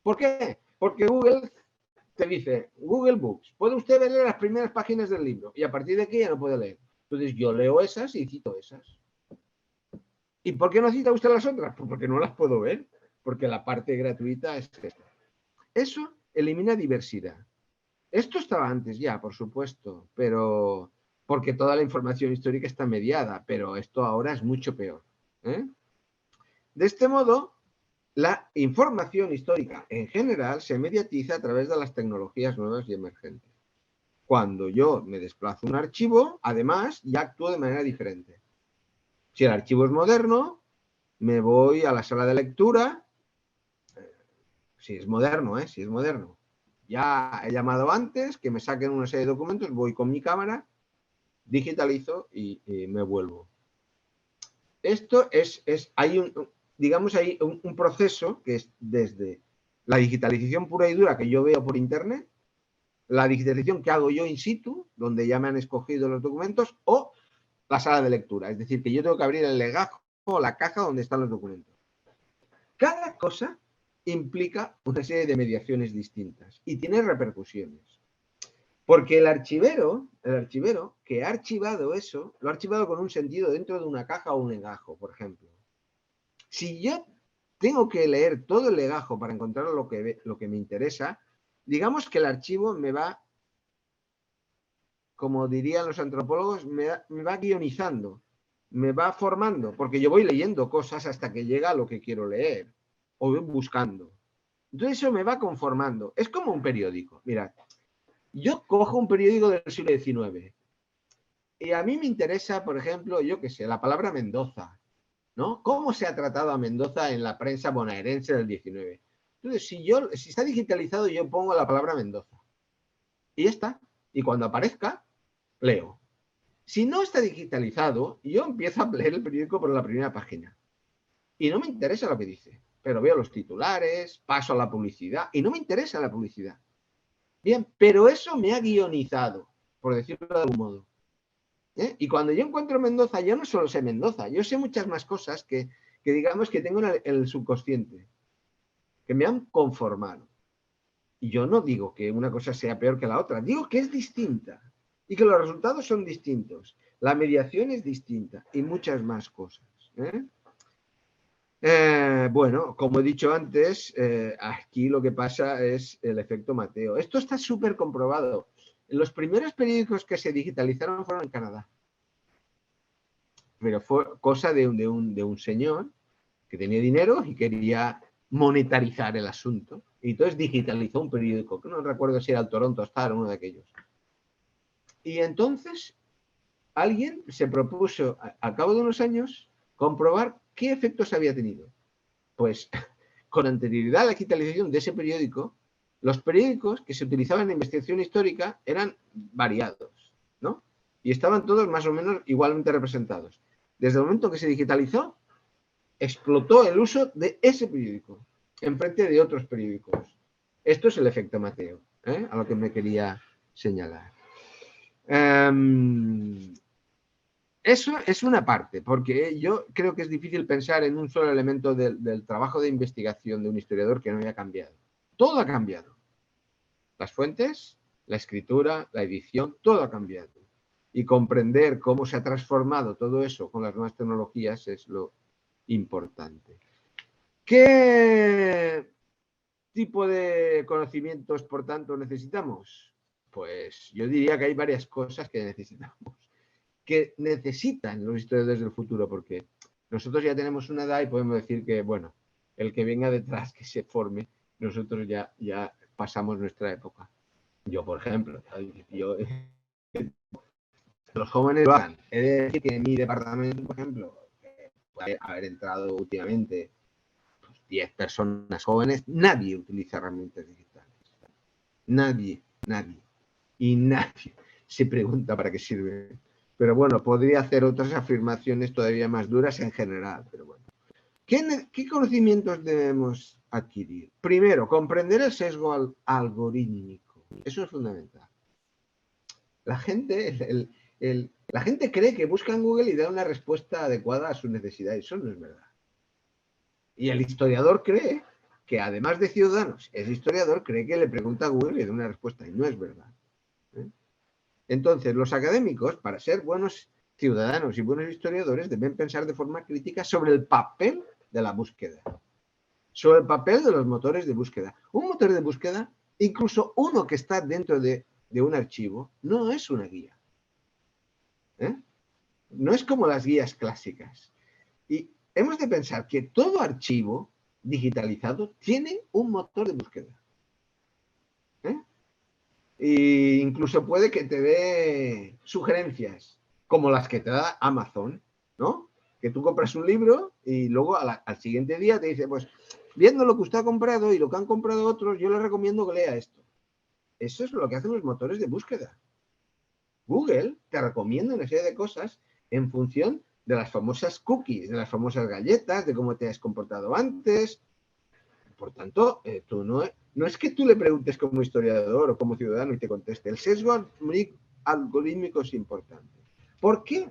¿Por qué? Porque Google te dice, Google Books, puede usted leer las primeras páginas del libro y a partir de aquí ya no puede leer. Entonces yo leo esas y cito esas. ¿Y por qué no cita usted las otras? Pues porque no las puedo ver, porque la parte gratuita es esta. Eso elimina diversidad. Esto estaba antes ya, por supuesto, pero porque toda la información histórica está mediada, pero esto ahora es mucho peor. De este modo, la información histórica en general se mediatiza a través de las tecnologías nuevas y emergentes. Cuando yo me desplazo a un archivo, además, ya actúo de manera diferente. Si el archivo es moderno, me voy a la sala de lectura. Si es moderno, si es moderno. Ya he llamado antes, que me saquen una serie de documentos, voy con mi cámara, digitalizo y me vuelvo. Esto hay un proceso que es desde la digitalización pura y dura que yo veo por internet, la digitalización que hago yo in situ, donde ya me han escogido los documentos, o la sala de lectura. Es decir, que yo tengo que abrir el legajo o la caja donde están los documentos. Cada cosa implica una serie de mediaciones distintas y tiene repercusiones. Porque el archivero que ha archivado eso, lo ha archivado con un sentido dentro de una caja o un legajo, por ejemplo. Si yo tengo que leer todo el legajo para encontrar lo que me interesa, digamos que el archivo me va, como dirían los antropólogos, me va guionizando, me va formando, porque yo voy leyendo cosas hasta que llega a lo que quiero leer, o voy buscando. Entonces eso me va conformando. Es como un periódico. Mirad, yo cojo un periódico del siglo XIX y a mí me interesa, por ejemplo, yo qué sé, la palabra Mendoza, ¿no? ¿Cómo se ha tratado a Mendoza en la prensa bonaerense del 19? Entonces, si está digitalizado, yo pongo la palabra Mendoza. Y ya está. Y cuando aparezca, leo. Si no está digitalizado, yo empiezo a leer el periódico por la primera página. Y no me interesa lo que dice, pero veo los titulares, paso a la publicidad, y no me interesa la publicidad. Bien, pero eso me ha guionizado, por decirlo de algún modo. Y cuando yo encuentro Mendoza, yo no solo sé Mendoza, yo sé muchas más cosas que digamos que tengo en el subconsciente, que me han conformado. Y yo no digo que una cosa sea peor que la otra, digo que es distinta y que los resultados son distintos, la mediación es distinta y muchas más cosas. Bueno, como he dicho antes, aquí lo que pasa es el efecto Mateo. Esto está súper comprobado. Los primeros periódicos que se digitalizaron fueron en Canadá. Pero fue cosa de un señor que tenía dinero y quería monetarizar el asunto. Y entonces digitalizó un periódico, que no recuerdo si era el Toronto Star o uno de aquellos. Y entonces alguien se propuso, al cabo de unos años, comprobar qué efectos había tenido. Pues con anterioridad a la digitalización de ese periódico, los periódicos que se utilizaban en investigación histórica eran variados, ¿no? Y estaban todos más o menos igualmente representados. Desde el momento que se digitalizó, explotó el uso de ese periódico en frente de otros periódicos. Esto es el efecto Mateo, a lo que me quería señalar. Eso es una parte, porque yo creo que es difícil pensar en un solo elemento del trabajo de investigación de un historiador que no haya cambiado. Todo ha cambiado. Las fuentes, la escritura, la edición, todo ha cambiado. Y comprender cómo se ha transformado todo eso con las nuevas tecnologías es lo importante. ¿Qué tipo de conocimientos, por tanto, necesitamos? Pues yo diría que hay varias cosas que necesitamos. que necesitan los historiadores del futuro, porque nosotros ya tenemos una edad y podemos decir que, bueno, el que venga detrás, que se forme, nosotros ya pasamos nuestra época. Yo, por ejemplo, los jóvenes lo hagan. He de decir que en mi departamento, por ejemplo, puede haber entrado últimamente 10 personas jóvenes, nadie utiliza herramientas digitales. Nadie. Y nadie se pregunta para qué sirve. Pero bueno, podría hacer otras afirmaciones todavía más duras en general. Pero bueno, ¿qué conocimientos debemos adquirir? Primero, comprender el sesgo algorítmico. Eso es fundamental. La gente, la gente cree que busca en Google y da una respuesta adecuada a sus necesidades. Eso no es verdad. Y el historiador cree que, además de ciudadanos, el historiador cree que le pregunta a Google y le da una respuesta. Y no es verdad. Entonces, los académicos, para ser buenos ciudadanos y buenos historiadores, deben pensar de forma crítica sobre el papel de la búsqueda, sobre el papel de los motores de búsqueda. Un motor de búsqueda, incluso uno que está dentro de un archivo, no es una guía. No es como las guías clásicas. Y hemos de pensar que todo archivo digitalizado tiene un motor de búsqueda. E incluso puede que te dé sugerencias, como las que te da Amazon, ¿no? Que tú compras un libro y luego al siguiente día te dice, pues, viendo lo que usted ha comprado y lo que han comprado otros, yo le recomiendo que lea esto. Eso es lo que hacen los motores de búsqueda. Google te recomienda una serie de cosas en función de las famosas cookies, de las famosas galletas, de cómo te has comportado antes. Por tanto, tú no es que tú le preguntes como historiador o como ciudadano y te conteste. El sesgo algorítmico es importante. ¿Por qué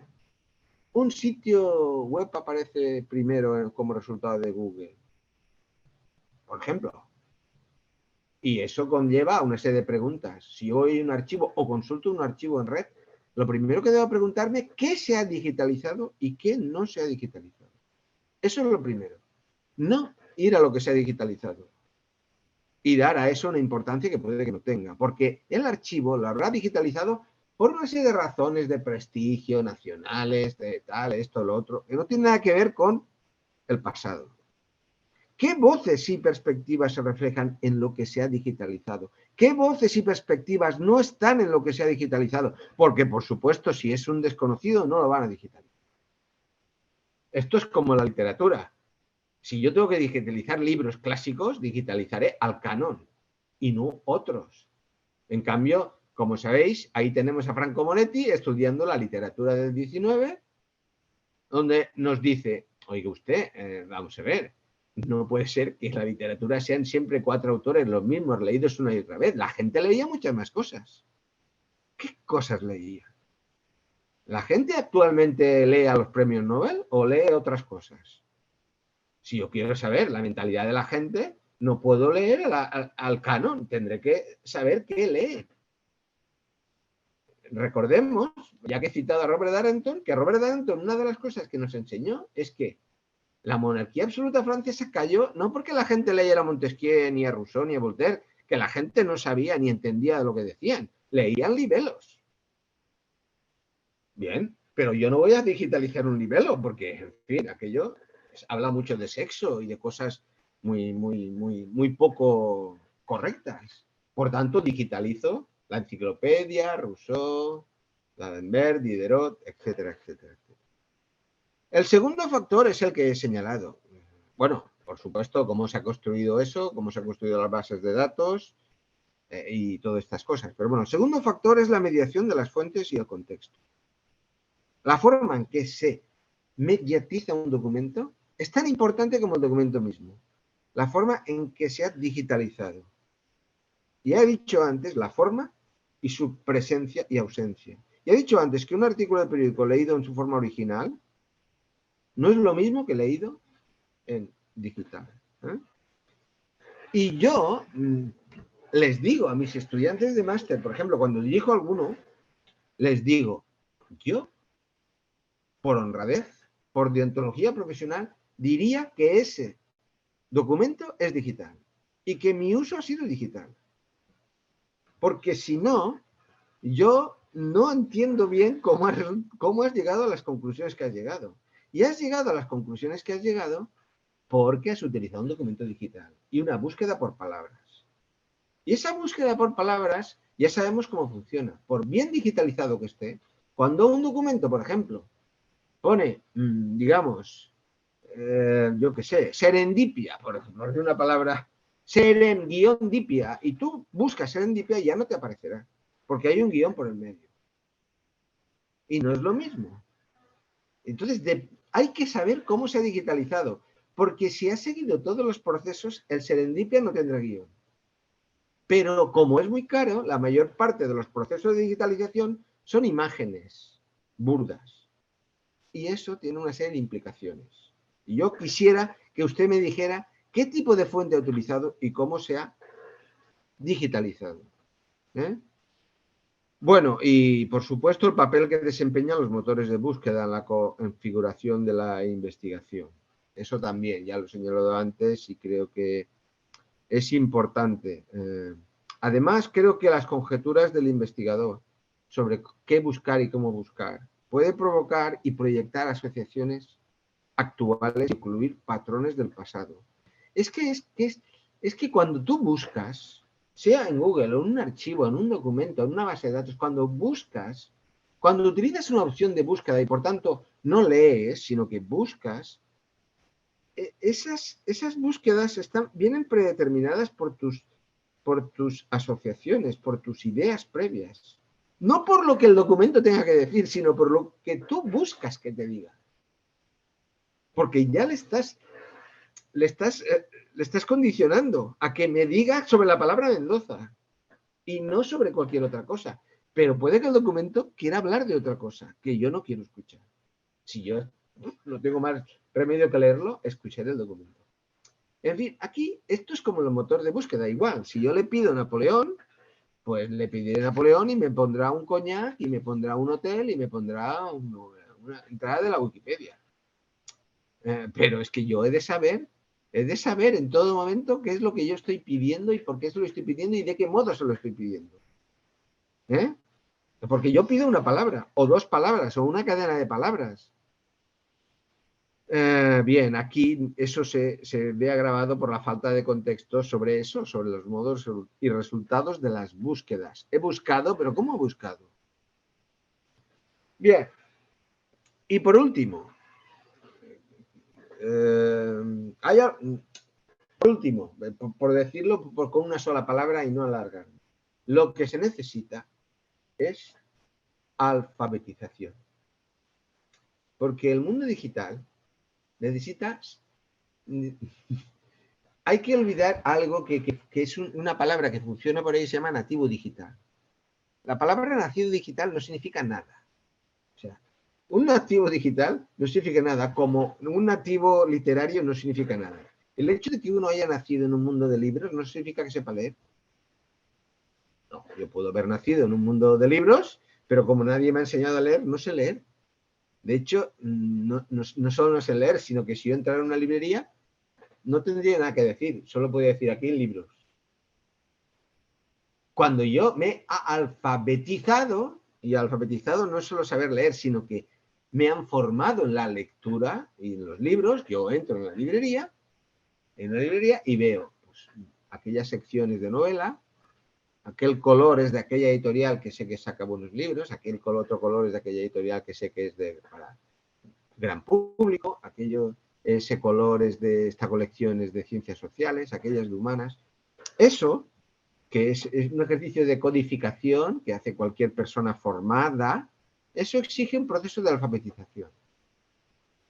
un sitio web aparece primero como resultado de Google? Por ejemplo. Y eso conlleva una serie de preguntas. Si hoy un archivo o consulto un archivo en red, lo primero que debo preguntarme, ¿qué se ha digitalizado y qué no se ha digitalizado? Eso es lo primero. No ir a lo que se ha digitalizado y dar a eso una importancia que puede que no tenga, porque el archivo lo habrá digitalizado por una serie de razones de prestigio, nacionales, de tal, esto, lo otro, que no tiene nada que ver con el pasado. ¿Qué voces y perspectivas se reflejan en lo que se ha digitalizado? ¿Qué voces y perspectivas no están en lo que se ha digitalizado? Porque, por supuesto, si es un desconocido, no lo van a digitalizar. Esto es como la literatura. Si yo tengo que digitalizar libros clásicos, digitalizaré al canon y no otros. En cambio, como sabéis, ahí tenemos a Franco Monetti estudiando la literatura del 19, donde nos dice, oiga usted, vamos a ver, no puede ser que la literatura sean siempre 4 autores los mismos, leídos una y otra vez. La gente leía muchas más cosas. ¿Qué cosas leía? ¿La gente actualmente lee a los premios Nobel o lee otras cosas? Si yo quiero saber la mentalidad de la gente, no puedo leer al canon, tendré que saber qué lee. Recordemos, ya que he citado a Robert Darnton, que Robert Darnton, una de las cosas que nos enseñó es que la monarquía absoluta francesa cayó no porque la gente leyera a Montesquieu, ni a Rousseau, ni a Voltaire, que la gente no sabía ni entendía lo que decían. Leían libelos. Bien, pero yo no voy a digitalizar un libelo porque, en fin, aquello habla mucho de sexo y de cosas muy poco correctas. Por tanto, digitalizo la enciclopedia, Rousseau, D'Alembert, Diderot, etcétera, etcétera, etcétera. El segundo factor es el que he señalado. Bueno, por supuesto, cómo se ha construido eso, cómo se han construido las bases de datos y todas estas cosas. Pero bueno, el segundo factor es la mediación de las fuentes y el contexto. La forma en que se mediatiza un documento es tan importante como el documento mismo. La forma en que se ha digitalizado. Ya he dicho antes la forma y su presencia y ausencia. Ya he dicho antes que un artículo de periódico leído en su forma original no es lo mismo que leído en digital. Y yo les digo a mis estudiantes de máster, por ejemplo, cuando dirijo a alguno, les digo, yo, por honradez, por deontología profesional, diría que ese documento es digital y que mi uso ha sido digital. Porque si no, yo no entiendo bien cómo has llegado a las conclusiones que has llegado. Y has llegado a las conclusiones que has llegado porque has utilizado un documento digital y una búsqueda por palabras. Y esa búsqueda por palabras ya sabemos cómo funciona. Por bien digitalizado que esté, cuando un documento, por ejemplo, pone, digamos, yo qué sé, serendipia, por ejemplo, de una palabra, seren-dipia, y tú buscas serendipia y ya no te aparecerá, porque hay un guión por el medio. Y no es lo mismo. Entonces, hay que saber cómo se ha digitalizado, porque si has seguido todos los procesos, el serendipia no tendrá guión. Pero como es muy caro, la mayor parte de los procesos de digitalización son imágenes burdas. Y eso tiene una serie de implicaciones. Y yo quisiera que usted me dijera qué tipo de fuente ha utilizado y cómo se ha digitalizado. Bueno, y por supuesto el papel que desempeñan los motores de búsqueda en la configuración de la investigación. Eso también, ya lo he señalado antes y creo que es importante. Además, creo que las conjeturas del investigador sobre qué buscar y cómo buscar puede provocar y proyectar asociaciones actuales, incluir patrones del pasado. Es que cuando tú buscas, sea en Google o en un archivo, en un documento, en una base de datos, cuando buscas, cuando utilizas una opción de búsqueda y por tanto no lees, sino que buscas, esas búsquedas vienen predeterminadas por tus asociaciones, por tus ideas previas. No por lo que el documento tenga que decir, sino por lo que tú buscas que te diga. Porque ya le estás condicionando a que me diga sobre la palabra Mendoza y no sobre cualquier otra cosa. Pero puede que el documento quiera hablar de otra cosa que yo no quiero escuchar. Si yo no tengo más remedio que leerlo, escucharé el documento. En fin, aquí esto es como el motor de búsqueda. Igual, si yo le pido Napoleón, pues le pediré Napoleón y me pondrá un coñac y me pondrá un hotel y me pondrá una entrada de la Wikipedia. Pero es que yo he de saber en todo momento qué es lo que yo estoy pidiendo y por qué se lo estoy pidiendo y de qué modo se lo estoy pidiendo. Porque yo pido una palabra, o dos palabras, o una cadena de palabras. Bien, aquí eso se ve agravado por la falta de contexto sobre eso, sobre los modos y resultados de las búsquedas. He buscado, pero ¿cómo he buscado? Bien. Y por último, por decirlo con una sola palabra y no alargar, lo que se necesita es alfabetización. Porque el mundo digital necesita... Hay que olvidar algo que es una palabra que funciona por ahí, se llama nativo digital. La palabra nativo digital no significa nada. O sea, un nativo digital no significa nada, como un nativo literario no significa nada. El hecho de que uno haya nacido en un mundo de libros no significa que sepa leer. No, yo puedo haber nacido en un mundo de libros, pero como nadie me ha enseñado a leer, no sé leer. De hecho, no solo no sé leer, sino que si yo entrara en una librería, no tendría nada que decir, solo podría decir aquí en libros. Cuando yo me he alfabetizado, y alfabetizado no es solo saber leer, sino que me han formado en la lectura y en los libros, yo entro en la librería y veo pues, aquellas secciones de novela, aquel color es de aquella editorial que sé que saca buenos libros, otro color es de aquella editorial que sé que es para gran público, ese color es de esta colección es de ciencias sociales, aquellas de humanas. Eso, que es un ejercicio de codificación que hace cualquier persona formada, eso exige un proceso de alfabetización.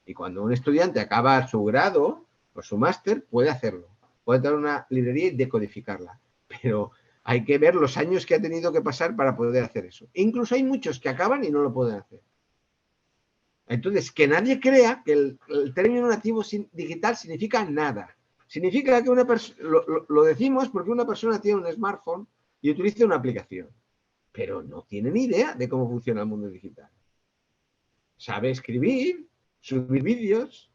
Y cuando un estudiante acaba su grado o su máster, puede hacerlo. Puede entrar a una librería y decodificarla. Pero hay que ver los años que ha tenido que pasar para poder hacer eso. E incluso hay muchos que acaban y no lo pueden hacer. Entonces, que nadie crea que el término nativo digital significa nada. Significa que una persona, lo decimos porque una persona tiene un smartphone y utiliza una aplicación, pero no tiene ni idea de cómo funciona el mundo digital. Sabe escribir, subir vídeos,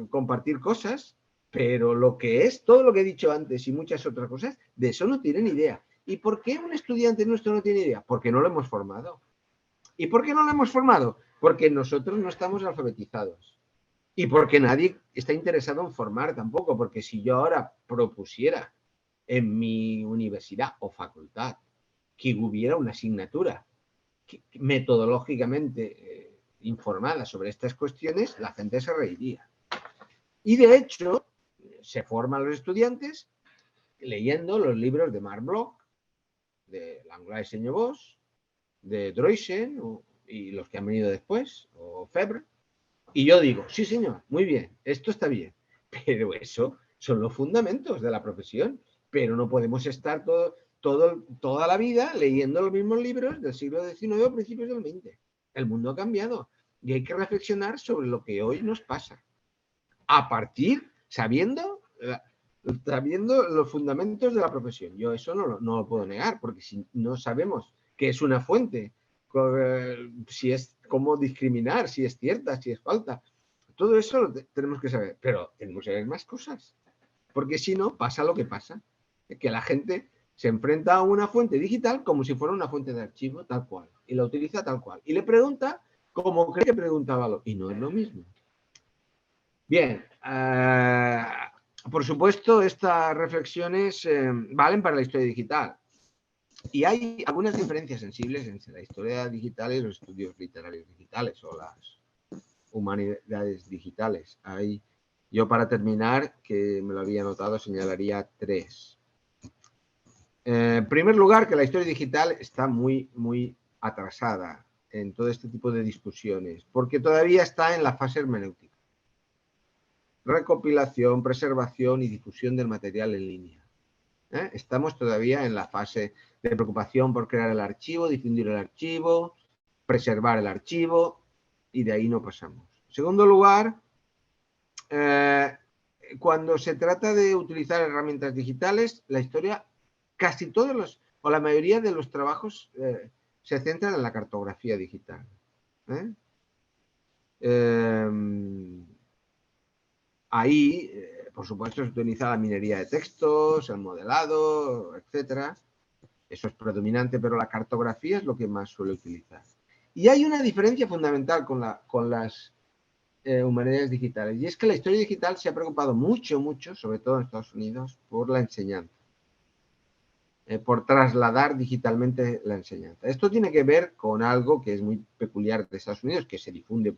compartir cosas, pero lo que es todo lo que he dicho antes y muchas otras cosas, de eso no tiene ni idea. ¿Y por qué un estudiante nuestro no tiene idea? Porque no lo hemos formado. ¿Y por qué no lo hemos formado? Porque nosotros no estamos alfabetizados. Y porque nadie está interesado en formar tampoco, porque si yo ahora propusiera en mi universidad o facultad que hubiera una asignatura metodológicamente informada sobre estas cuestiones, la gente se reiría. Y de hecho, se forman los estudiantes leyendo los libros de Marc Bloch, de Langlois y Señobos, de Droysen y los que han venido después, o Febre. Y yo digo, sí señor, muy bien, esto está bien, pero eso son los fundamentos de la profesión, pero no podemos estar toda la vida leyendo los mismos libros del siglo XIX o principios del XX. El mundo ha cambiado y hay que reflexionar sobre lo que hoy nos pasa. A partir, sabiendo los fundamentos de la profesión. Yo eso no lo puedo negar, porque si no sabemos qué es una fuente, si es cómo discriminar, si es cierta, si es falta, todo eso lo tenemos que saber, pero tenemos que saber más cosas, porque si no, pasa lo que pasa, que la gente se enfrenta a una fuente digital como si fuera una fuente de archivo tal cual, y la utiliza tal cual, y le pregunta como cree que preguntaba, y no es lo mismo. Bien, por supuesto, estas reflexiones valen para la historia digital. Y hay algunas diferencias sensibles entre la historia digital y los estudios literarios digitales o las humanidades digitales. Yo, para terminar, que me lo había anotado, señalaría 3. En primer lugar, que la historia digital está muy, muy atrasada en todo este tipo de discusiones, porque todavía está en la fase hermenéutica. Recopilación, preservación y difusión del material en línea. Estamos todavía en la fase de preocupación por crear el archivo, difundir el archivo, preservar el archivo, y de ahí no pasamos. En segundo lugar, cuando se trata de utilizar herramientas digitales, la historia, casi todos o la mayoría de los trabajos se centran en la cartografía digital. Ahí, por supuesto, se utiliza la minería de textos, el modelado, etcétera. Eso es predominante, pero la cartografía es lo que más suele utilizar. Y hay una diferencia fundamental con las humanidades digitales, y es que la historia digital se ha preocupado mucho, sobre todo en Estados Unidos, por la enseñanza, por trasladar digitalmente la enseñanza. Esto tiene que ver con algo que es muy peculiar de Estados Unidos, que se difunde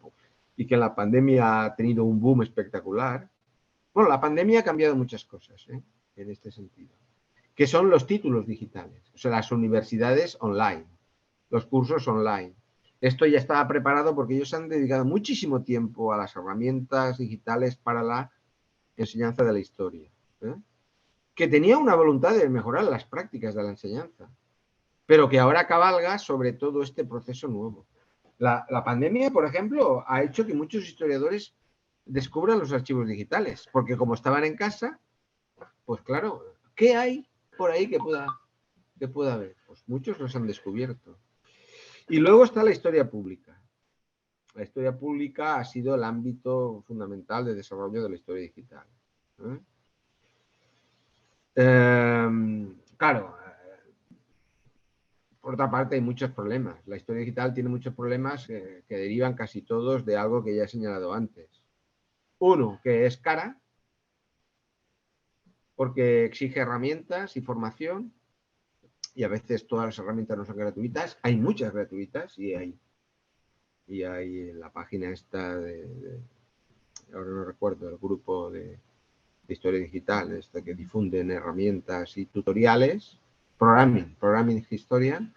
y que en la pandemia ha tenido un boom espectacular. Bueno, la pandemia ha cambiado muchas cosas en este sentido, que son los títulos digitales, o sea, las universidades online, los cursos online. Esto ya estaba preparado porque ellos han dedicado muchísimo tiempo a las herramientas digitales para la enseñanza de la historia, que tenía una voluntad de mejorar las prácticas de la enseñanza, pero que ahora cabalga sobre todo este proceso nuevo. La pandemia, por ejemplo, ha hecho que muchos historiadores descubran los archivos digitales, porque como estaban en casa, pues claro, ¿qué hay por ahí que pueda haber? Pues muchos los han descubierto. Y luego está la historia pública. La historia pública ha sido el ámbito fundamental de desarrollo de la historia digital. Claro, por otra parte hay muchos problemas. La historia digital tiene muchos problemas que derivan casi todos de algo que ya he señalado antes. Uno, que es cara, porque exige herramientas y formación, y a veces todas las herramientas no son gratuitas. Hay muchas gratuitas y hay en la página esta ahora no recuerdo, el grupo de historia digital, que difunden herramientas y tutoriales, Programming Historian,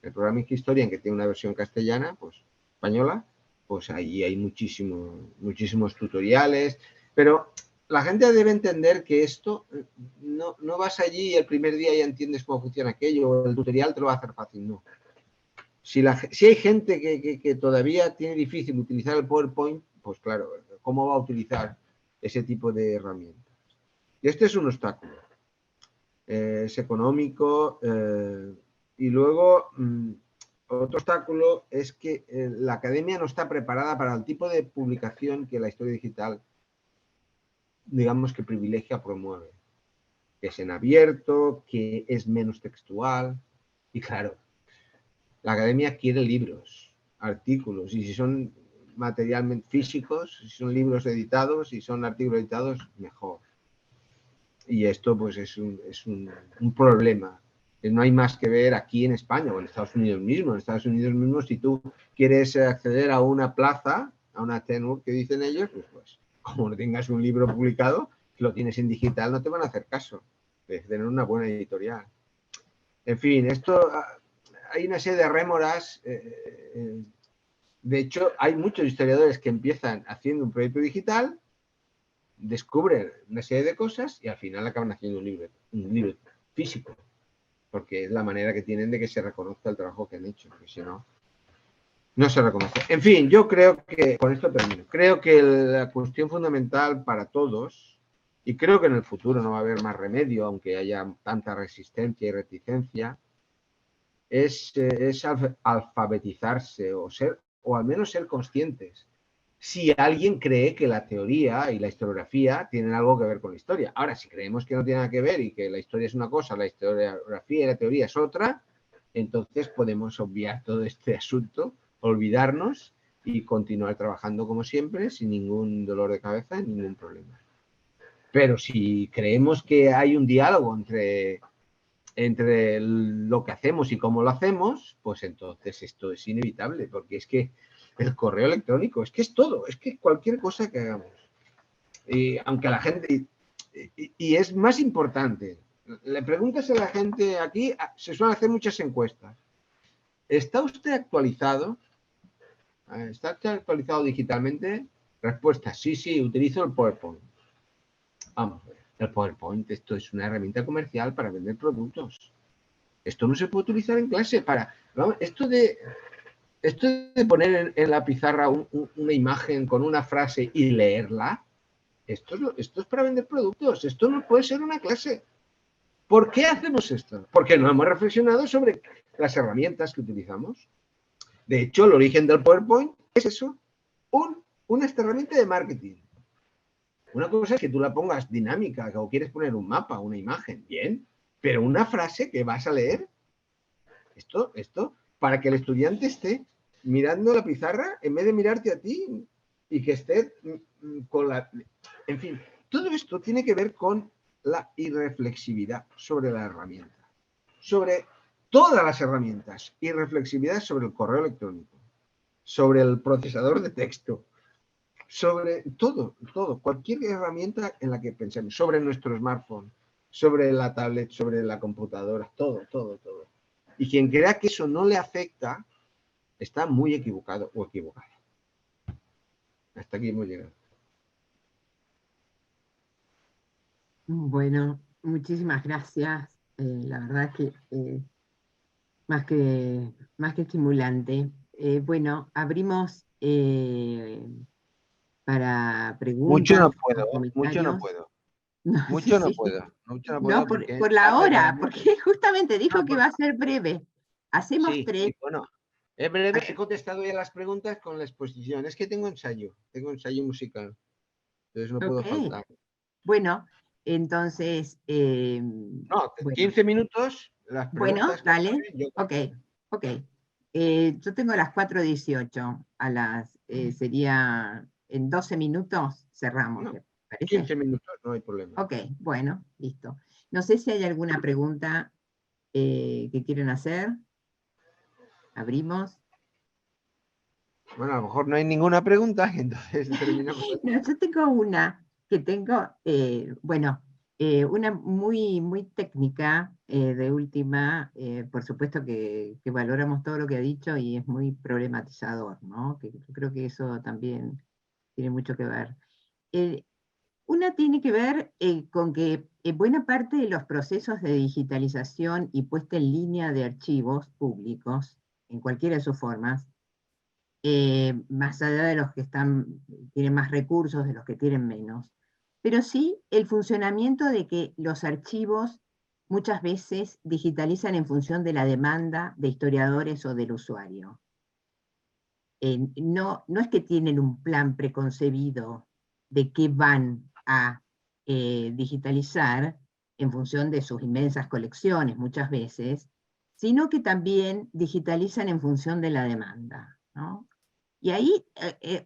el Programming Historian, que tiene una versión castellana, pues española, pues ahí hay muchísimos tutoriales, pero la gente debe entender que esto no vas allí y el primer día ya entiendes cómo funciona aquello, o el tutorial te lo va a hacer fácil, no. Si hay gente que todavía tiene difícil utilizar el PowerPoint, pues claro, ¿cómo va a utilizar ese tipo de herramientas? Y este es un obstáculo. Es económico. Y luego, otro obstáculo es que la academia no está preparada para el tipo de publicación que la historia digital, digamos, que privilegia o promueve. que es en abierto, que es menos textual. Y claro, la academia quiere libros, artículos, y si son materialmente físicos, si son libros editados, si son artículos editados, mejor. Y esto pues es un problema. No hay más que ver aquí en España o en Estados Unidos mismo. En Estados Unidos mismo, si tú quieres acceder a una plaza, a una tenure que dicen ellos, pues como no tengas un libro publicado, lo tienes en digital, no te van a hacer caso. Tienes que tener una buena editorial. En fin, esto hay una serie de rémoras. De hecho, hay muchos historiadores que empiezan haciendo un proyecto digital, descubren una serie de cosas y al final acaban haciendo un libro físico, porque es la manera que tienen de que se reconozca el trabajo que han hecho, porque si no, no se reconoce. En fin, yo creo que, con esto termino, creo que la cuestión fundamental para todos, y creo que en el futuro no va a haber más remedio, aunque haya tanta resistencia y reticencia, es alfabetizarse o al menos ser conscientes. Si alguien cree que la teoría y la historiografía tienen algo que ver con la historia. Ahora, si creemos que no tiene nada que ver y que la historia es una cosa, la historiografía y la teoría es otra, entonces podemos obviar todo este asunto, olvidarnos y continuar trabajando como siempre, sin ningún dolor de cabeza y ningún problema. Pero si creemos que hay un diálogo entre lo que hacemos y cómo lo hacemos, pues entonces esto es inevitable, porque es que el correo electrónico, es que es todo, es que cualquier cosa que hagamos. Y aunque la gente, y es más importante, le preguntas a la gente aquí, se suelen hacer muchas encuestas. ¿Está usted actualizado? ¿Está actualizado digitalmente? Respuesta, sí, utilizo el PowerPoint. Vamos a ver, el PowerPoint, esto es una herramienta comercial para vender productos. Esto no se puede utilizar en clase para... ¿no? Esto de poner en la pizarra una imagen con una frase y leerla, esto es para vender productos. Esto no puede ser una clase. ¿Por qué hacemos esto? Porque no hemos reflexionado sobre las herramientas que utilizamos. De hecho, el origen del PowerPoint es eso, una herramienta de marketing. Una cosa es que tú la pongas dinámica o quieres poner un mapa, una imagen, bien, pero una frase que vas a leer, esto, para que el estudiante esté mirando la pizarra en vez de mirarte a ti y que esté con la... En fin, todo esto tiene que ver con la irreflexividad sobre la herramienta, sobre todas las herramientas, irreflexividad sobre el correo electrónico, sobre el procesador de texto, sobre todo, cualquier herramienta en la que pensemos, sobre nuestro smartphone, sobre la tablet, sobre la computadora, todo. Y quien crea que eso no le afecta, está muy equivocado o equivocada. Hasta aquí hemos llegado. Bueno, muchísimas gracias. La verdad que más que estimulante. Bueno, abrimos para Mucho preguntas no o puedo, comentarios. No, sí, mucho no sí. puedo No, porque por la hora, realmente... porque justamente dijo que va a ser breve. Hacemos Sí, tres. bueno, es breve, he contestado ya las preguntas con la exposición. Es que tengo ensayo musical, entonces no puedo Ok. faltar. Bueno, entonces, No, bueno, 15 minutos, las bueno, preguntas que dale. acaben, yo Ok, contesto. ok. Yo tengo a las 4:18, sería en 12 minutos cerramos, No, ¿te parece? 15 minutos, no hay problema. Ok, bueno, listo. No sé si hay alguna pregunta que quieren hacer. Abrimos. Bueno, a lo mejor no hay ninguna pregunta, entonces terminamos. No, yo tengo una que tengo, bueno, una muy técnica de última, por supuesto que valoramos todo lo que ha dicho y es muy problematizador, ¿no? Que yo creo que eso también tiene mucho que ver. Eh, una tiene que ver con que buena parte de los procesos de digitalización y puesta en línea de archivos públicos, en cualquiera de sus formas, más allá de los que tienen más recursos, de los que tienen menos, pero sí el funcionamiento de que los archivos muchas veces digitalizan en función de la demanda de historiadores o del usuario. No es que tienen un plan preconcebido de qué van a digitalizar, en función de sus inmensas colecciones muchas veces, sino que también digitalizan en función de la demanda, ¿no? Y ahí,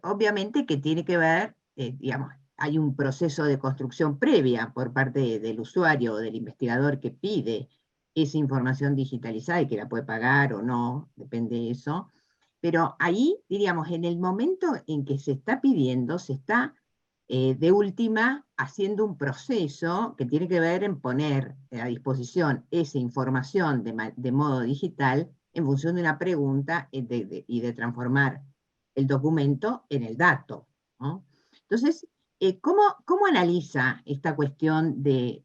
obviamente que tiene que ver, digamos, hay un proceso de construcción previa por parte del usuario o del investigador que pide esa información digitalizada y que la puede pagar o no, depende de eso. Pero ahí, diríamos, en el momento en que se está pidiendo, se está de última haciendo un proceso que tiene que ver en poner a disposición esa información de modo digital en función de una pregunta y de transformar el documento en el dato, ¿no? Entonces, ¿cómo analiza esta cuestión de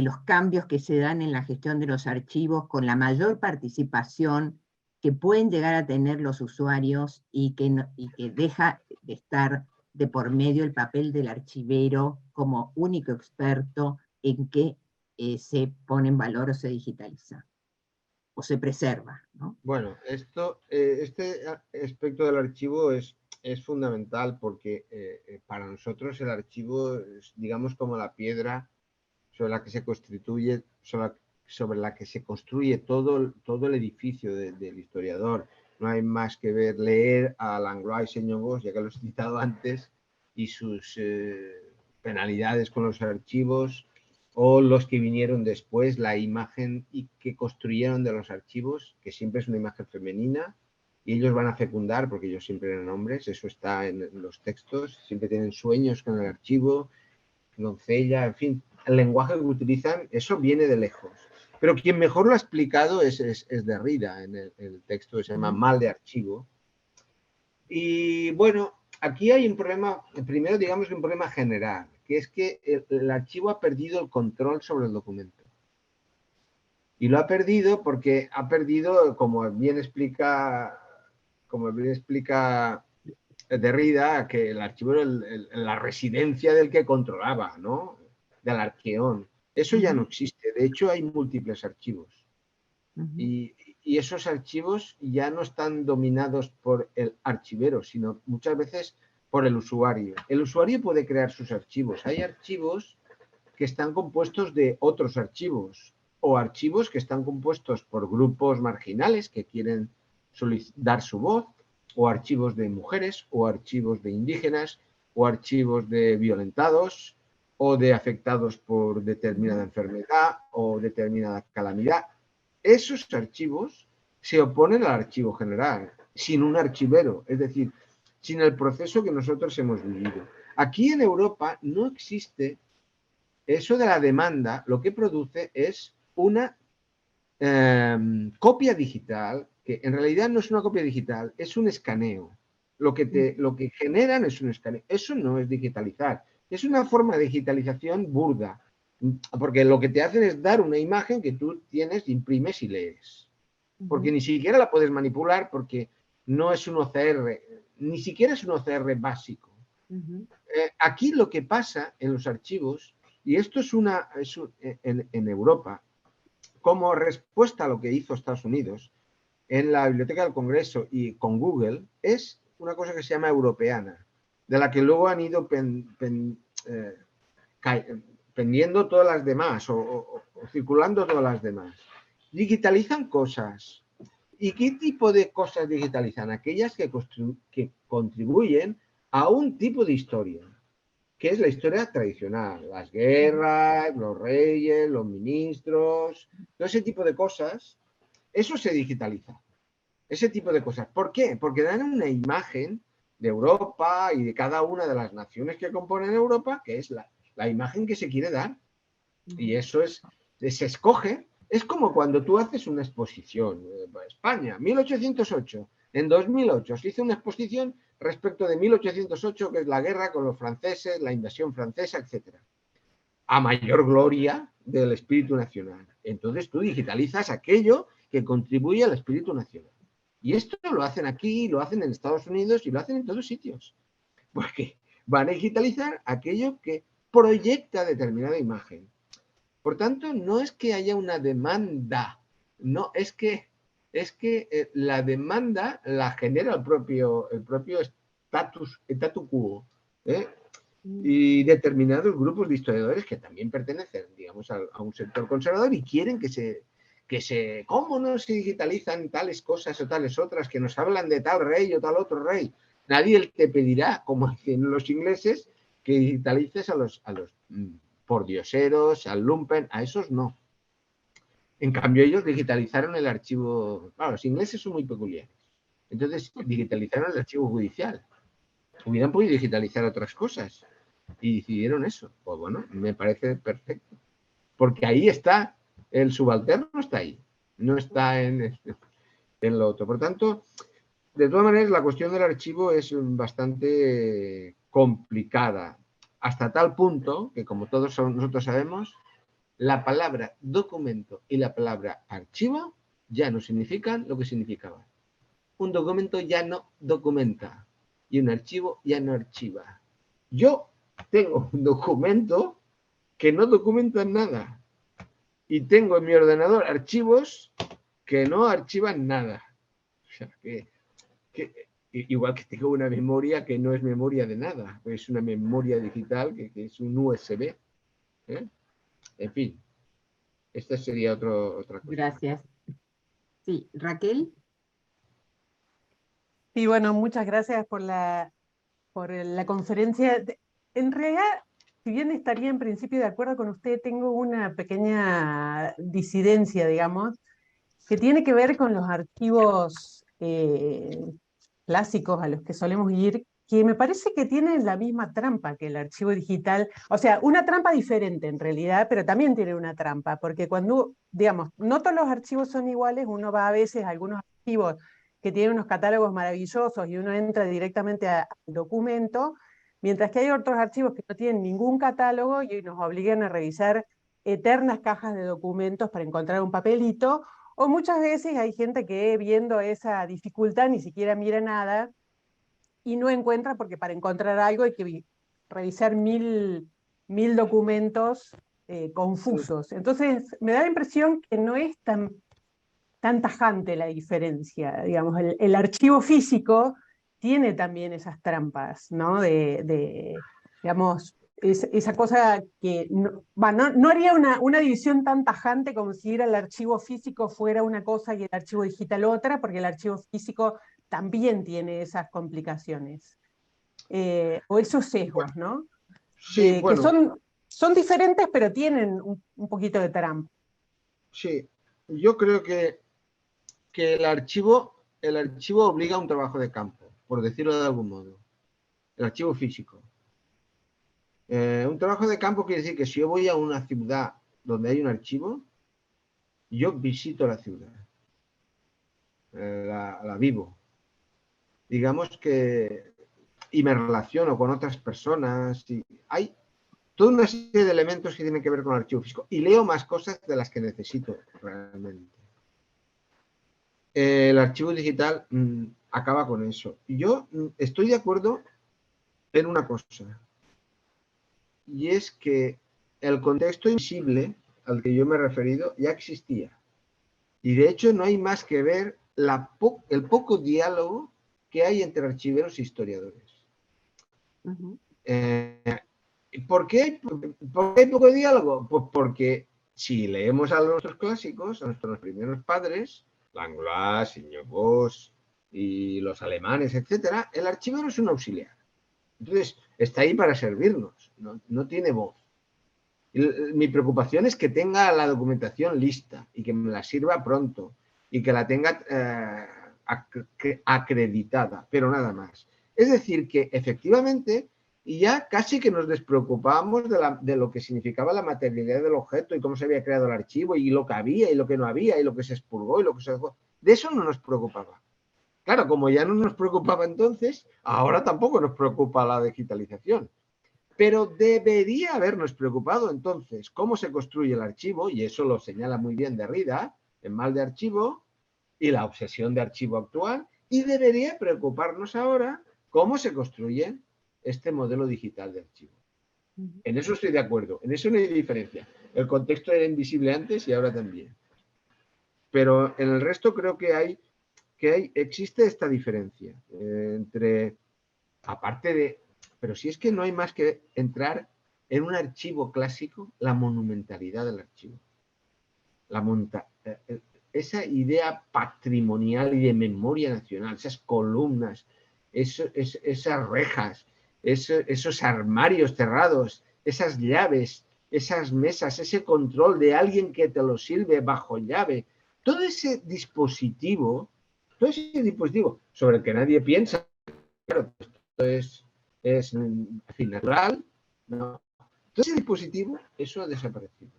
los cambios que se dan en la gestión de los archivos con la mayor participación que pueden llegar a tener los usuarios y que deja de estar de por medio el papel del archivero como único experto en qué se pone en valor o se digitaliza o se preserva, ¿no? Bueno, este aspecto del archivo es fundamental porque para nosotros el archivo es, digamos, como la piedra sobre la que se constituye, sobre la que se construye todo el edificio del historiador. No hay más que leer a Langlois y Señogos, ya que lo he citado antes, y sus penalidades con los archivos, o los que vinieron después, la imagen y que construyeron de los archivos, que siempre es una imagen femenina, y ellos van a fecundar, porque ellos siempre eran hombres, eso está en los textos, siempre tienen sueños con el archivo, doncella, en fin, el lenguaje que utilizan, eso viene de lejos. Pero quien mejor lo ha explicado es Derrida, en el texto que se llama Mal de archivo. Y bueno, aquí hay un problema, primero digamos un problema general, que es que el archivo ha perdido el control sobre el documento. Y lo ha perdido porque ha perdido, como bien explica Derrida, que el archivo era la residencia del que controlaba, ¿no? Del arqueón. Eso ya no existe. De hecho, hay múltiples archivos. Y esos archivos ya no están dominados por el archivero, sino muchas veces por el usuario. El usuario puede crear sus archivos. Hay archivos que están compuestos de otros archivos o archivos que están compuestos por grupos marginales que quieren dar su voz, o archivos de mujeres, o archivos de indígenas, o archivos de violentados, o de afectados por determinada enfermedad o determinada calamidad. Esos archivos se oponen al archivo general, sin un archivero, es decir, sin el proceso que nosotros hemos vivido. Aquí en Europa no existe eso de la demanda, lo que produce es una copia digital, que en realidad no es una copia digital, es un escaneo. Lo que generan es un escaneo. Eso no es digitalizar. Es una forma de digitalización burda, porque lo que te hacen es dar una imagen que tú tienes, imprimes y lees. Porque ni siquiera la puedes manipular porque no es un OCR, ni siquiera es un OCR básico. Aquí lo que pasa en los archivos, y esto es en Europa, como respuesta a lo que hizo Estados Unidos en la Biblioteca del Congreso y con Google, es una cosa que se llama europeana, de la que luego han ido pendiendo todas las demás o circulando todas las demás. Digitalizan cosas. ¿Y qué tipo de cosas digitalizan? Aquellas que contribuyen a un tipo de historia, que es la historia tradicional, las guerras, los reyes, los ministros, todo ese tipo de cosas, eso se digitaliza, ese tipo de cosas. ¿Por qué? Porque dan una imagen de Europa y de cada una de las naciones que componen Europa, que es la imagen que se quiere dar. Y eso se escoge. Es como cuando tú haces una exposición. España, 1808. En 2008 se hizo una exposición respecto de 1808, que es la guerra con los franceses, la invasión francesa, etc. A mayor gloria del espíritu nacional. Entonces tú digitalizas aquello que contribuye al espíritu nacional. Y esto lo hacen aquí, lo hacen en Estados Unidos y lo hacen en todos sitios. Porque van a digitalizar aquello que proyecta determinada imagen. Por tanto, no es que haya una demanda, no, es que la demanda la genera el propio statu quo. y determinados grupos de historiadores que también pertenecen, digamos, a un sector conservador y quieren ¿cómo no se digitalizan tales cosas o tales otras que nos hablan de tal rey o tal otro rey? Nadie te pedirá, como dicen los ingleses, que digitalices a los pordioseros, al lumpen, a esos no. En cambio, ellos digitalizaron el archivo. Claro, los ingleses son muy peculiares. Entonces, digitalizaron el archivo judicial. Hubieran podido digitalizar otras cosas y decidieron eso. Pues bueno, me parece perfecto. Porque ahí está, el subalterno está ahí, no está en lo otro. Por tanto, de todas maneras, la cuestión del archivo es bastante complicada, hasta tal punto que, como todos nosotros sabemos, la palabra documento y la palabra archivo ya no significan lo que significaban. Un documento ya no documenta y un archivo ya no archiva. Yo tengo un documento que no documenta nada y tengo en mi ordenador archivos que no archivan nada. O sea, igual que tengo una memoria que no es memoria de nada, es una memoria digital que es un USB. ¿eh? En fin, esta sería otra cosa. Gracias. Sí, Raquel. Y bueno, muchas gracias por la conferencia. En realidad, si bien estaría en principio de acuerdo con usted, tengo una pequeña disidencia, digamos, que tiene que ver con los archivos clásicos a los que solemos ir, que me parece que tienen la misma trampa que el archivo digital, o sea, una trampa diferente en realidad, pero también tiene una trampa, porque cuando, digamos, no todos los archivos son iguales, uno va a veces a algunos archivos que tienen unos catálogos maravillosos y uno entra directamente al documento, mientras que hay otros archivos que no tienen ningún catálogo y nos obligan a revisar eternas cajas de documentos para encontrar un papelito, o muchas veces hay gente que viendo esa dificultad ni siquiera mira nada y no encuentra, porque para encontrar algo hay que revisar mil documentos confusos. Entonces me da la impresión que no es tan tajante la diferencia. Digamos, el archivo físico tiene también esas trampas, ¿no? Digamos, esa cosa que no haría una división tan tajante como si el archivo físico fuera una cosa y el archivo digital otra, porque el archivo físico también tiene esas complicaciones, o esos sesgos, ¿no? Sí, Que bueno, son diferentes, pero tienen un poquito de trampa. sí. Yo creo que el archivo obliga a un trabajo de campo, por decirlo de algún modo. El archivo físico. Un trabajo de campo quiere decir que si yo voy a una ciudad donde hay un archivo, yo visito la ciudad, la vivo. Digamos que, y me relaciono con otras personas, y hay toda una serie de elementos que tienen que ver con el archivo físico. Y leo más cosas de las que necesito realmente. El archivo digital acaba con eso. Y yo estoy de acuerdo en una cosa, y es que el contexto invisible al que yo me he referido ya existía. Y de hecho no hay más que ver el poco diálogo que hay entre archiveros e historiadores. Uh-huh. ¿Por qué hay poco diálogo? Pues porque si leemos a nuestros clásicos, a nuestros primeros padres, Langlois, Signer Bosch y los alemanes, etcétera, el archivero es un auxiliar. Entonces, está ahí para servirnos, no tiene voz. Mi preocupación es que tenga la documentación lista y que me la sirva pronto y que la tenga acreditada, pero nada más. Es decir, que efectivamente ya casi que nos despreocupábamos de lo que significaba la materialidad del objeto y cómo se había creado el archivo y lo que había y lo que no había y lo que se expurgó y lo que se dejó. De eso no nos preocupaba. Claro, como ya no nos preocupaba entonces, ahora tampoco nos preocupa la digitalización. Pero debería habernos preocupado entonces cómo se construye el archivo, y eso lo señala muy bien Derrida, en Mal de Archivo, y la obsesión de archivo actual, y debería preocuparnos ahora cómo se construye este modelo digital de archivo. En eso estoy de acuerdo, en eso no hay diferencia. El contexto era invisible antes y ahora también. Pero en el resto creo que existe esta diferencia entre, aparte de pero si es que no hay más que entrar en un archivo clásico, la monumentalidad del archivo. Esa idea patrimonial y de memoria nacional, esas columnas, esas rejas, esos armarios cerrados, esas llaves, esas mesas, ese control de alguien que te lo sirve bajo llave, todo ese dispositivo sobre el que nadie piensa, claro, esto es en fin, natural, ¿no? Todo ese dispositivo, eso ha desaparecido.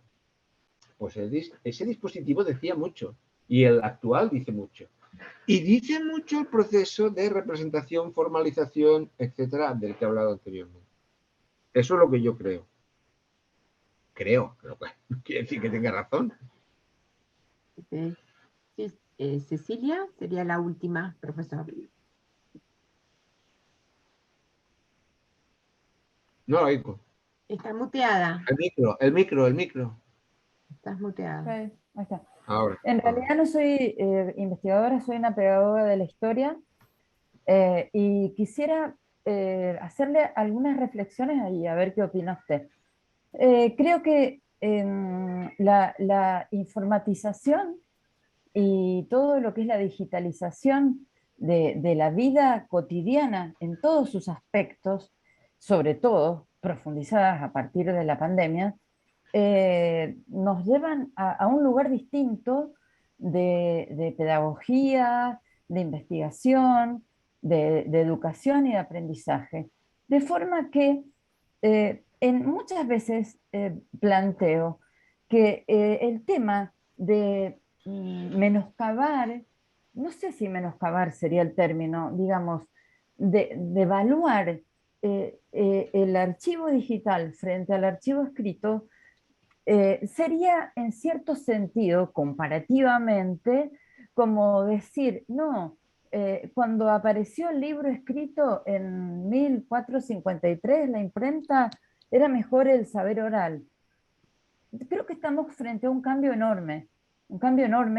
Pues ese dispositivo decía mucho y el actual dice mucho. Y dice mucho el proceso de representación, formalización, etcétera, del que he hablado anteriormente. Eso es lo que yo creo. Creo, pero bueno, no quiere decir que tenga razón. Sí, Cecilia sería la última, profesor. No lo oigo. Está muteada. El micro. Estás muteada. Okay, ahí está. Ahora. En realidad no soy investigadora, soy una pedagoga de la historia y quisiera hacerle algunas reflexiones ahí, a ver qué opina usted. Creo que la informatización y todo lo que es la digitalización de la vida cotidiana en todos sus aspectos, sobre todo profundizadas a partir de la pandemia, nos llevan a un lugar distinto de pedagogía, de investigación, de educación y de aprendizaje. De forma que muchas veces planteo que el tema de menoscabar, no sé si menoscabar sería el término, digamos, de evaluar el archivo digital frente al archivo escrito, sería en cierto sentido, comparativamente, como decir, no, cuando apareció el libro escrito en 1453, la imprenta, era mejor el saber oral. Creo que estamos frente a un cambio enorme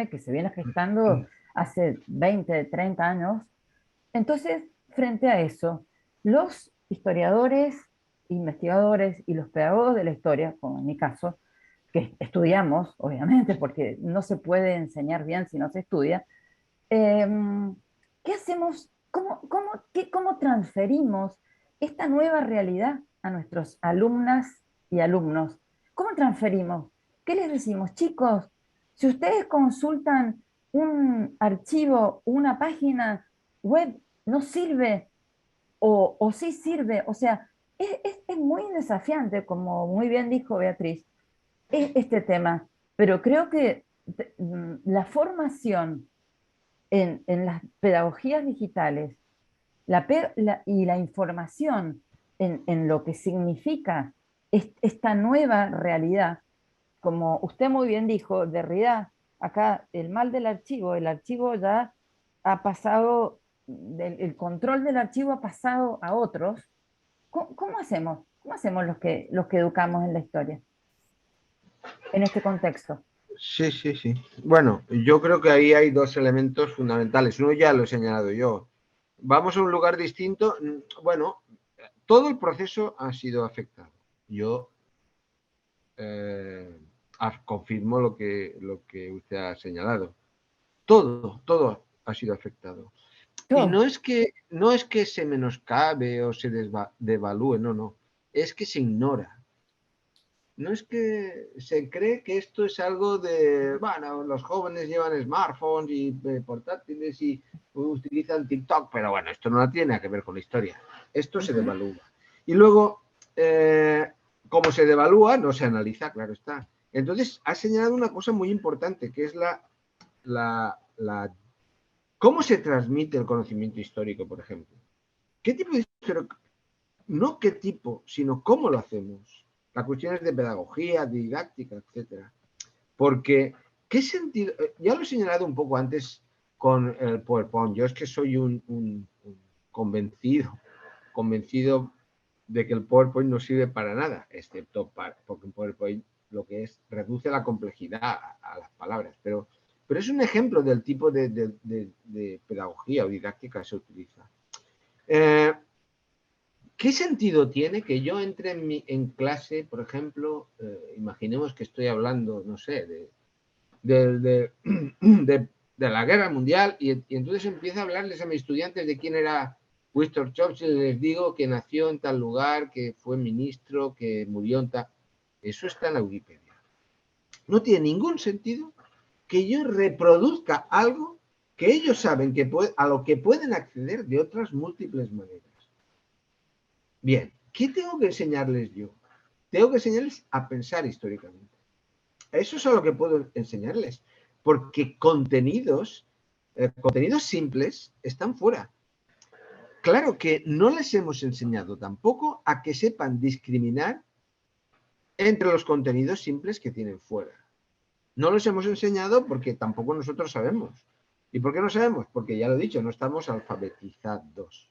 que se viene gestando hace 20, 30 años. Entonces, frente a eso, los historiadores, investigadores y los pedagogos de la historia, como en mi caso, que estudiamos, obviamente, porque no se puede enseñar bien si no se estudia, ¿qué hacemos? ¿Cómo transferimos esta nueva realidad a nuestros alumnas y alumnos? ¿Cómo transferimos? ¿Qué les decimos? Chicos, si ustedes consultan un archivo, una página web, no sirve o sí sirve. O sea, es muy desafiante, como muy bien dijo Beatriz, este tema. Pero creo que la formación en las pedagogías digitales y la información en lo que significa esta nueva realidad, como usted muy bien dijo, Derrida, acá el mal del archivo, el archivo ya ha pasado, el control del archivo ha pasado a otros. ¿Cómo hacemos? ¿Cómo hacemos los que educamos en la historia en este contexto? Sí. Bueno, yo creo que ahí hay dos elementos fundamentales. Uno ya lo he señalado yo. Vamos a un lugar distinto. Bueno, todo el proceso ha sido afectado. Yo confirmo lo que usted ha señalado. Todo ha sido afectado. Todo. Y no es que se menoscabe o se devalúe, no. Es que se ignora. No es que se cree que esto es algo de, bueno, los jóvenes llevan smartphones y portátiles y utilizan TikTok, pero bueno, esto no tiene nada que ver con la historia. Esto se devalúa. Y luego, como se devalúa, no se analiza, claro está. Entonces, ha señalado una cosa muy importante, que es cómo se transmite el conocimiento histórico, por ejemplo. ¿Qué tipo de historia? No qué tipo, sino cómo lo hacemos. Las cuestiones de pedagogía, didáctica, etcétera. Porque, ¿qué sentido? Ya lo he señalado un poco antes con el PowerPoint. Yo es que soy un convencido de que el PowerPoint no sirve para nada, excepto porque un PowerPoint lo que es reduce la complejidad a las palabras. Pero es un ejemplo del tipo de pedagogía o didáctica que se utiliza. ¿Qué sentido tiene que yo entre en clase, por ejemplo, imaginemos que estoy hablando, no sé, de la guerra mundial y entonces empiezo a hablarles a mis estudiantes de quién era Winston Churchill y les digo que nació en tal lugar, que fue ministro, que murió en tal... Eso está en la Wikipedia. No tiene ningún sentido que yo reproduzca algo que ellos saben que a lo que pueden acceder de otras múltiples maneras. Bien, ¿qué tengo que enseñarles yo? Tengo que enseñarles a pensar históricamente. Eso es a lo que puedo enseñarles, porque contenidos simples están fuera. Claro que no les hemos enseñado tampoco a que sepan discriminar entre los contenidos simples que tienen fuera. No los hemos enseñado porque tampoco nosotros sabemos. ¿Y por qué no sabemos? Porque ya lo he dicho, no estamos alfabetizados.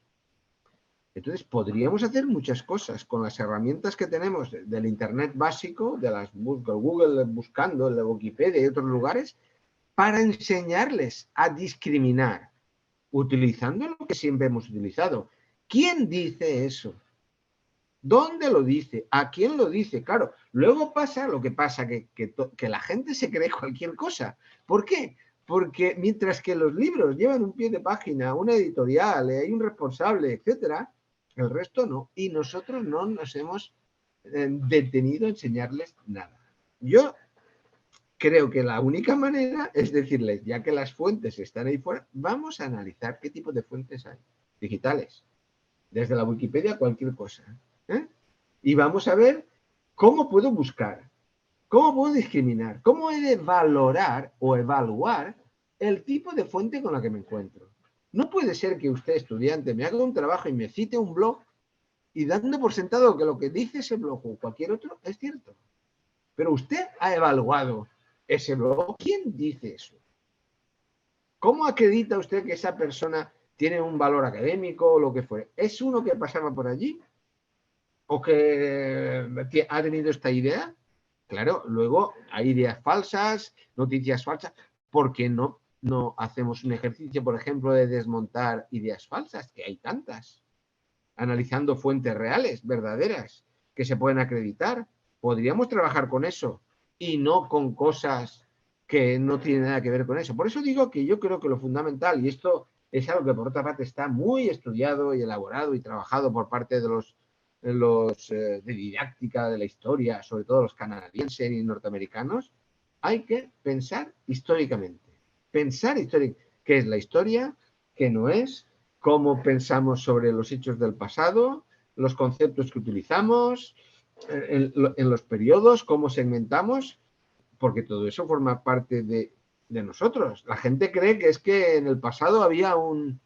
Entonces, podríamos hacer muchas cosas con las herramientas que tenemos del Internet básico, de las Google buscando, en la Wikipedia y otros lugares, para enseñarles a discriminar, utilizando lo que siempre hemos utilizado. ¿Quién dice eso? ¿Dónde lo dice? ¿A quién lo dice? Claro, luego pasa lo que pasa, que la gente se cree cualquier cosa. ¿Por qué? Porque mientras que los libros llevan un pie de página, una editorial, hay un responsable, etcétera, el resto no. Y nosotros no nos hemos detenido a enseñarles nada. Yo creo que la única manera es decirles, ya que las fuentes están ahí fuera, vamos a analizar qué tipo de fuentes hay, digitales. Desde la Wikipedia, cualquier cosa. Y vamos a ver cómo puedo buscar, cómo puedo discriminar, cómo he de valorar o evaluar el tipo de fuente con la que me encuentro. No puede ser que usted, estudiante, me haga un trabajo y me cite un blog y dando por sentado que lo que dice ese blog o cualquier otro es cierto. Pero usted ha evaluado ese blog. ¿Quién dice eso? ¿Cómo acredita usted que esa persona tiene un valor académico o lo que fuere? ¿Es uno que pasaba por allí? ¿O que ha tenido esta idea? Claro, luego hay ideas falsas, noticias falsas. ¿Por qué no hacemos un ejercicio, por ejemplo, de desmontar ideas falsas? Que hay tantas. Analizando fuentes reales, verdaderas, que se pueden acreditar. Podríamos trabajar con eso y no con cosas que no tienen nada que ver con eso. Por eso digo que yo creo que lo fundamental, y esto es algo que por otra parte está muy estudiado y elaborado y trabajado por parte de los de didáctica de la historia, sobre todo los canadienses y norteamericanos, hay que pensar históricamente. Pensar históricamente. ¿Qué es la historia? ¿Qué no es? ¿Cómo pensamos sobre los hechos del pasado? Los conceptos que utilizamos en los periodos, cómo segmentamos, porque todo eso forma parte de nosotros. La gente cree que es que en el pasado había un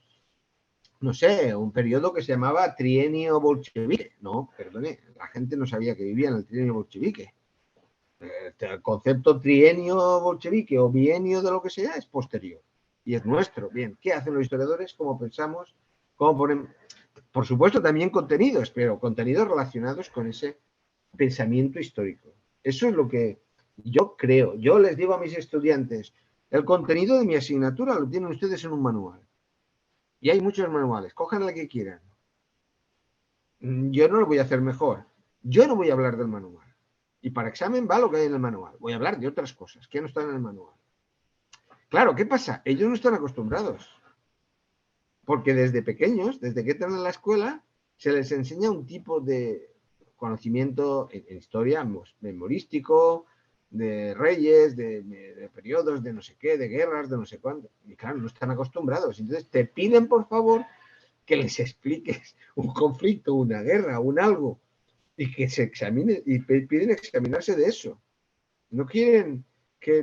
periodo que se llamaba trienio bolchevique. No, perdone, la gente no sabía que vivía en el trienio bolchevique. El concepto trienio bolchevique o bienio de lo que sea es posterior y es nuestro. Bien, ¿qué hacen los historiadores? ¿Cómo pensamos? ¿Cómo ponemos? Por supuesto, también contenidos, pero contenidos relacionados con ese pensamiento histórico. Eso es lo que yo creo. Yo les digo a mis estudiantes, el contenido de mi asignatura lo tienen ustedes en un manual. Y hay muchos manuales, cojan el que quieran. Yo no lo voy a hacer mejor. Yo no voy a hablar del manual. Y para examen va lo que hay en el manual. Voy a hablar de otras cosas que no están en el manual. Claro, ¿qué pasa? Ellos no están acostumbrados. Porque desde pequeños, desde que entran a la escuela, se les enseña un tipo de conocimiento en historia memorístico, de reyes, de periodos, de no sé qué, de guerras, de no sé cuánto. Y claro, no están acostumbrados. Entonces te piden, por favor, que les expliques un conflicto, una guerra, un algo, y que se examine, y piden examinarse de eso. No quieren que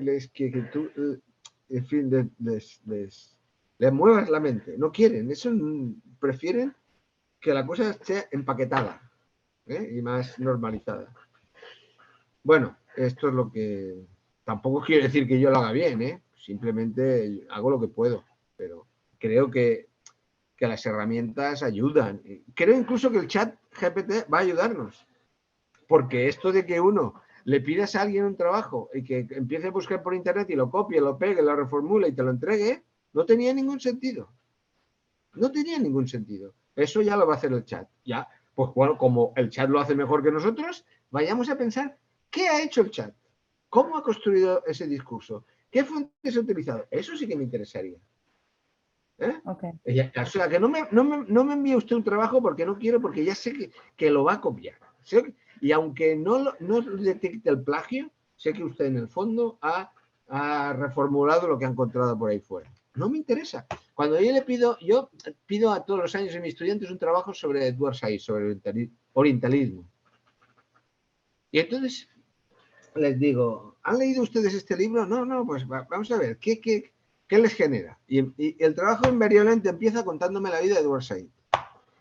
tú, en fin, les muevas la mente. No quieren. Eso prefieren que la cosa esté empaquetada y más normalizada. Bueno, esto es lo que... Tampoco quiero decir que yo lo haga bien, simplemente hago lo que puedo, pero creo que las herramientas ayudan. Creo incluso que el chat GPT va a ayudarnos, porque esto de que uno le pidas a alguien un trabajo y que empiece a buscar por internet y lo copie, lo pegue, lo reformule y te lo entregue, no tenía ningún sentido. No tenía ningún sentido. Eso ya lo va a hacer el chat. Ya Pues bueno, como el chat lo hace mejor que nosotros, vayamos a pensar qué ha hecho el chat, cómo ha construido ese discurso, qué fuentes ha utilizado. Eso sí que me interesaría. Okay. O sea, que no me envíe usted un trabajo porque no quiero, porque ya sé que lo va a copiar. Y aunque no detecte el plagio, sé que usted en el fondo ha reformulado lo que ha encontrado por ahí fuera. No me interesa. Cuando yo pido a todos los años a mis estudiantes un trabajo sobre Edward Said, sobre el orientalismo. Y entonces les digo, ¿han leído ustedes este libro? No, pues vamos a ver, ¿qué les genera? Y el trabajo invariablemente empieza contándome la vida de Edward Said.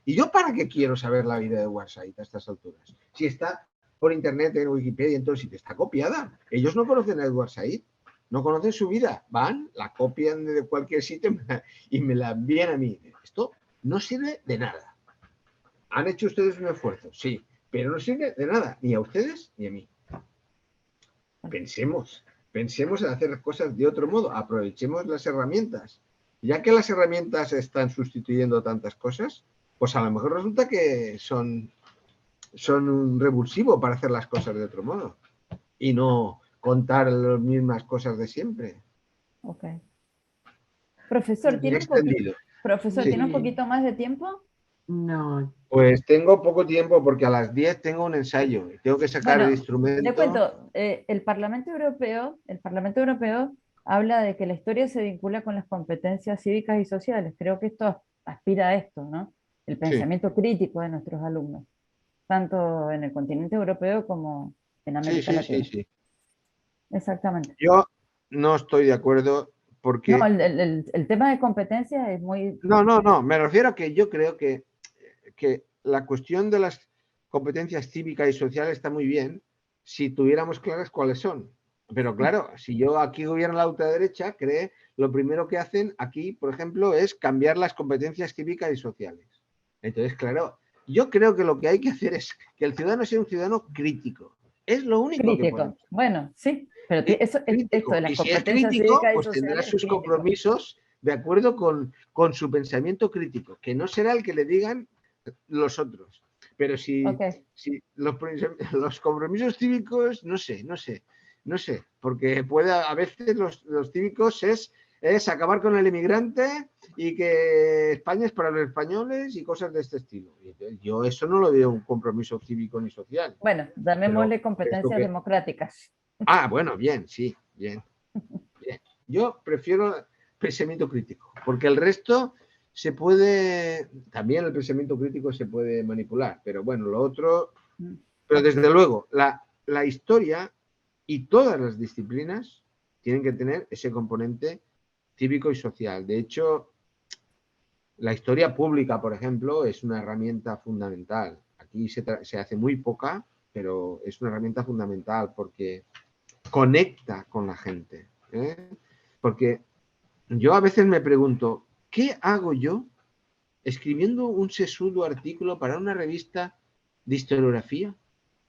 ¿Y yo para qué quiero saber la vida de Edward Said a estas alturas? Si está por internet, en Wikipedia, en todo sitio, está copiada. Ellos no conocen a Edward Said, no conocen su vida. Van, la copian de cualquier sitio y me la envían a mí. Esto no sirve de nada. ¿Han hecho ustedes un esfuerzo? Sí, pero no sirve de nada, ni a ustedes ni a mí. Pensemos en hacer las cosas de otro modo, aprovechemos las herramientas. Ya que las herramientas están sustituyendo tantas cosas, pues a lo mejor resulta que son un revulsivo para hacer las cosas de otro modo y no contar las mismas cosas de siempre. Ok. Profesor, ¿tiene un poquito más de tiempo? No. Pues tengo poco tiempo porque a las 10 tengo un ensayo y tengo que sacar el instrumento. Le cuento, el Parlamento Europeo habla de que la historia se vincula con las competencias cívicas y sociales. Creo que esto aspira a esto, ¿no? El pensamiento crítico de nuestros alumnos, tanto en el continente europeo como en América Latina. Sí. Exactamente. Yo no estoy de acuerdo porque... No, el tema de competencias es muy... No, me refiero a que yo creo que la cuestión de las competencias cívicas y sociales está muy bien si tuviéramos claras cuáles son. Pero claro, si yo aquí gobierna la ultraderecha, lo primero que hacen aquí, por ejemplo, es cambiar las competencias cívicas y sociales. Entonces, claro, yo creo que lo que hay que hacer es que el ciudadano sea un ciudadano crítico. Es lo único que podemos hacer. Bueno, sí, pero esto de las y si es competencias crítico, cívicas y pues tendrá sociales sus compromisos de acuerdo con su pensamiento crítico, que no será el que le digan los otros. Pero si los compromisos cívicos, no sé, porque a veces los cívicos es acabar con el inmigrante y que España es para los españoles y cosas de este estilo. Yo eso no lo veo un compromiso cívico ni social. Bueno, llamémosle competencias democráticas. Bueno, bien, sí, bien. Yo prefiero pensamiento crítico, porque el resto también el pensamiento crítico se puede manipular, pero bueno, lo otro, pero desde luego, la historia y todas las disciplinas tienen que tener ese componente cívico y social. De hecho, la historia pública, por ejemplo, es una herramienta fundamental. Aquí se hace muy poca, pero es una herramienta fundamental porque conecta con la gente. Porque yo a veces me pregunto, ¿qué hago yo escribiendo un sesudo artículo para una revista de historiografía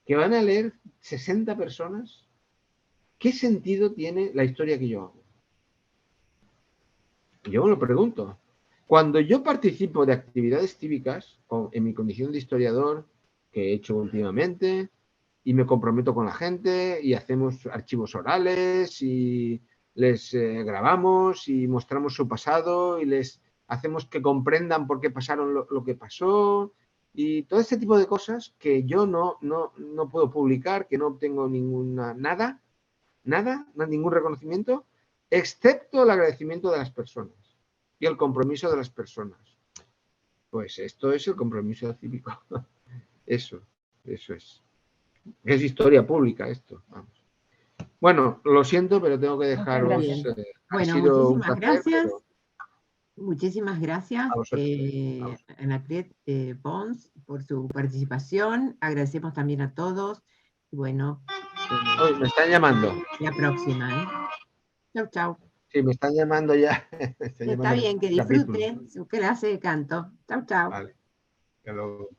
que van a leer 60 personas? ¿Qué sentido tiene la historia que yo hago? Yo me lo pregunto. Cuando yo participo de actividades cívicas, en mi condición de historiador, que he hecho últimamente, y me comprometo con la gente, y hacemos archivos orales, y les grabamos, y mostramos su pasado, y les hacemos que comprendan por qué pasaron lo que pasó, y todo este tipo de cosas que yo no puedo publicar, que no obtengo nada, ningún reconocimiento, excepto el agradecimiento de las personas y el compromiso de las personas. Pues esto es el compromiso cívico. Eso es. Es historia pública esto. Vamos. Bueno, lo siento, pero tengo que dejaros. Bueno, muchísimas gracias. Muchísimas gracias, Anaclet Pons, por su participación. Agradecemos también a todos. Bueno, me están llamando. La próxima. Chau. Sí, me están llamando ya. Está bien, que disfruten su clase de canto. Chau. Vale. Hasta luego.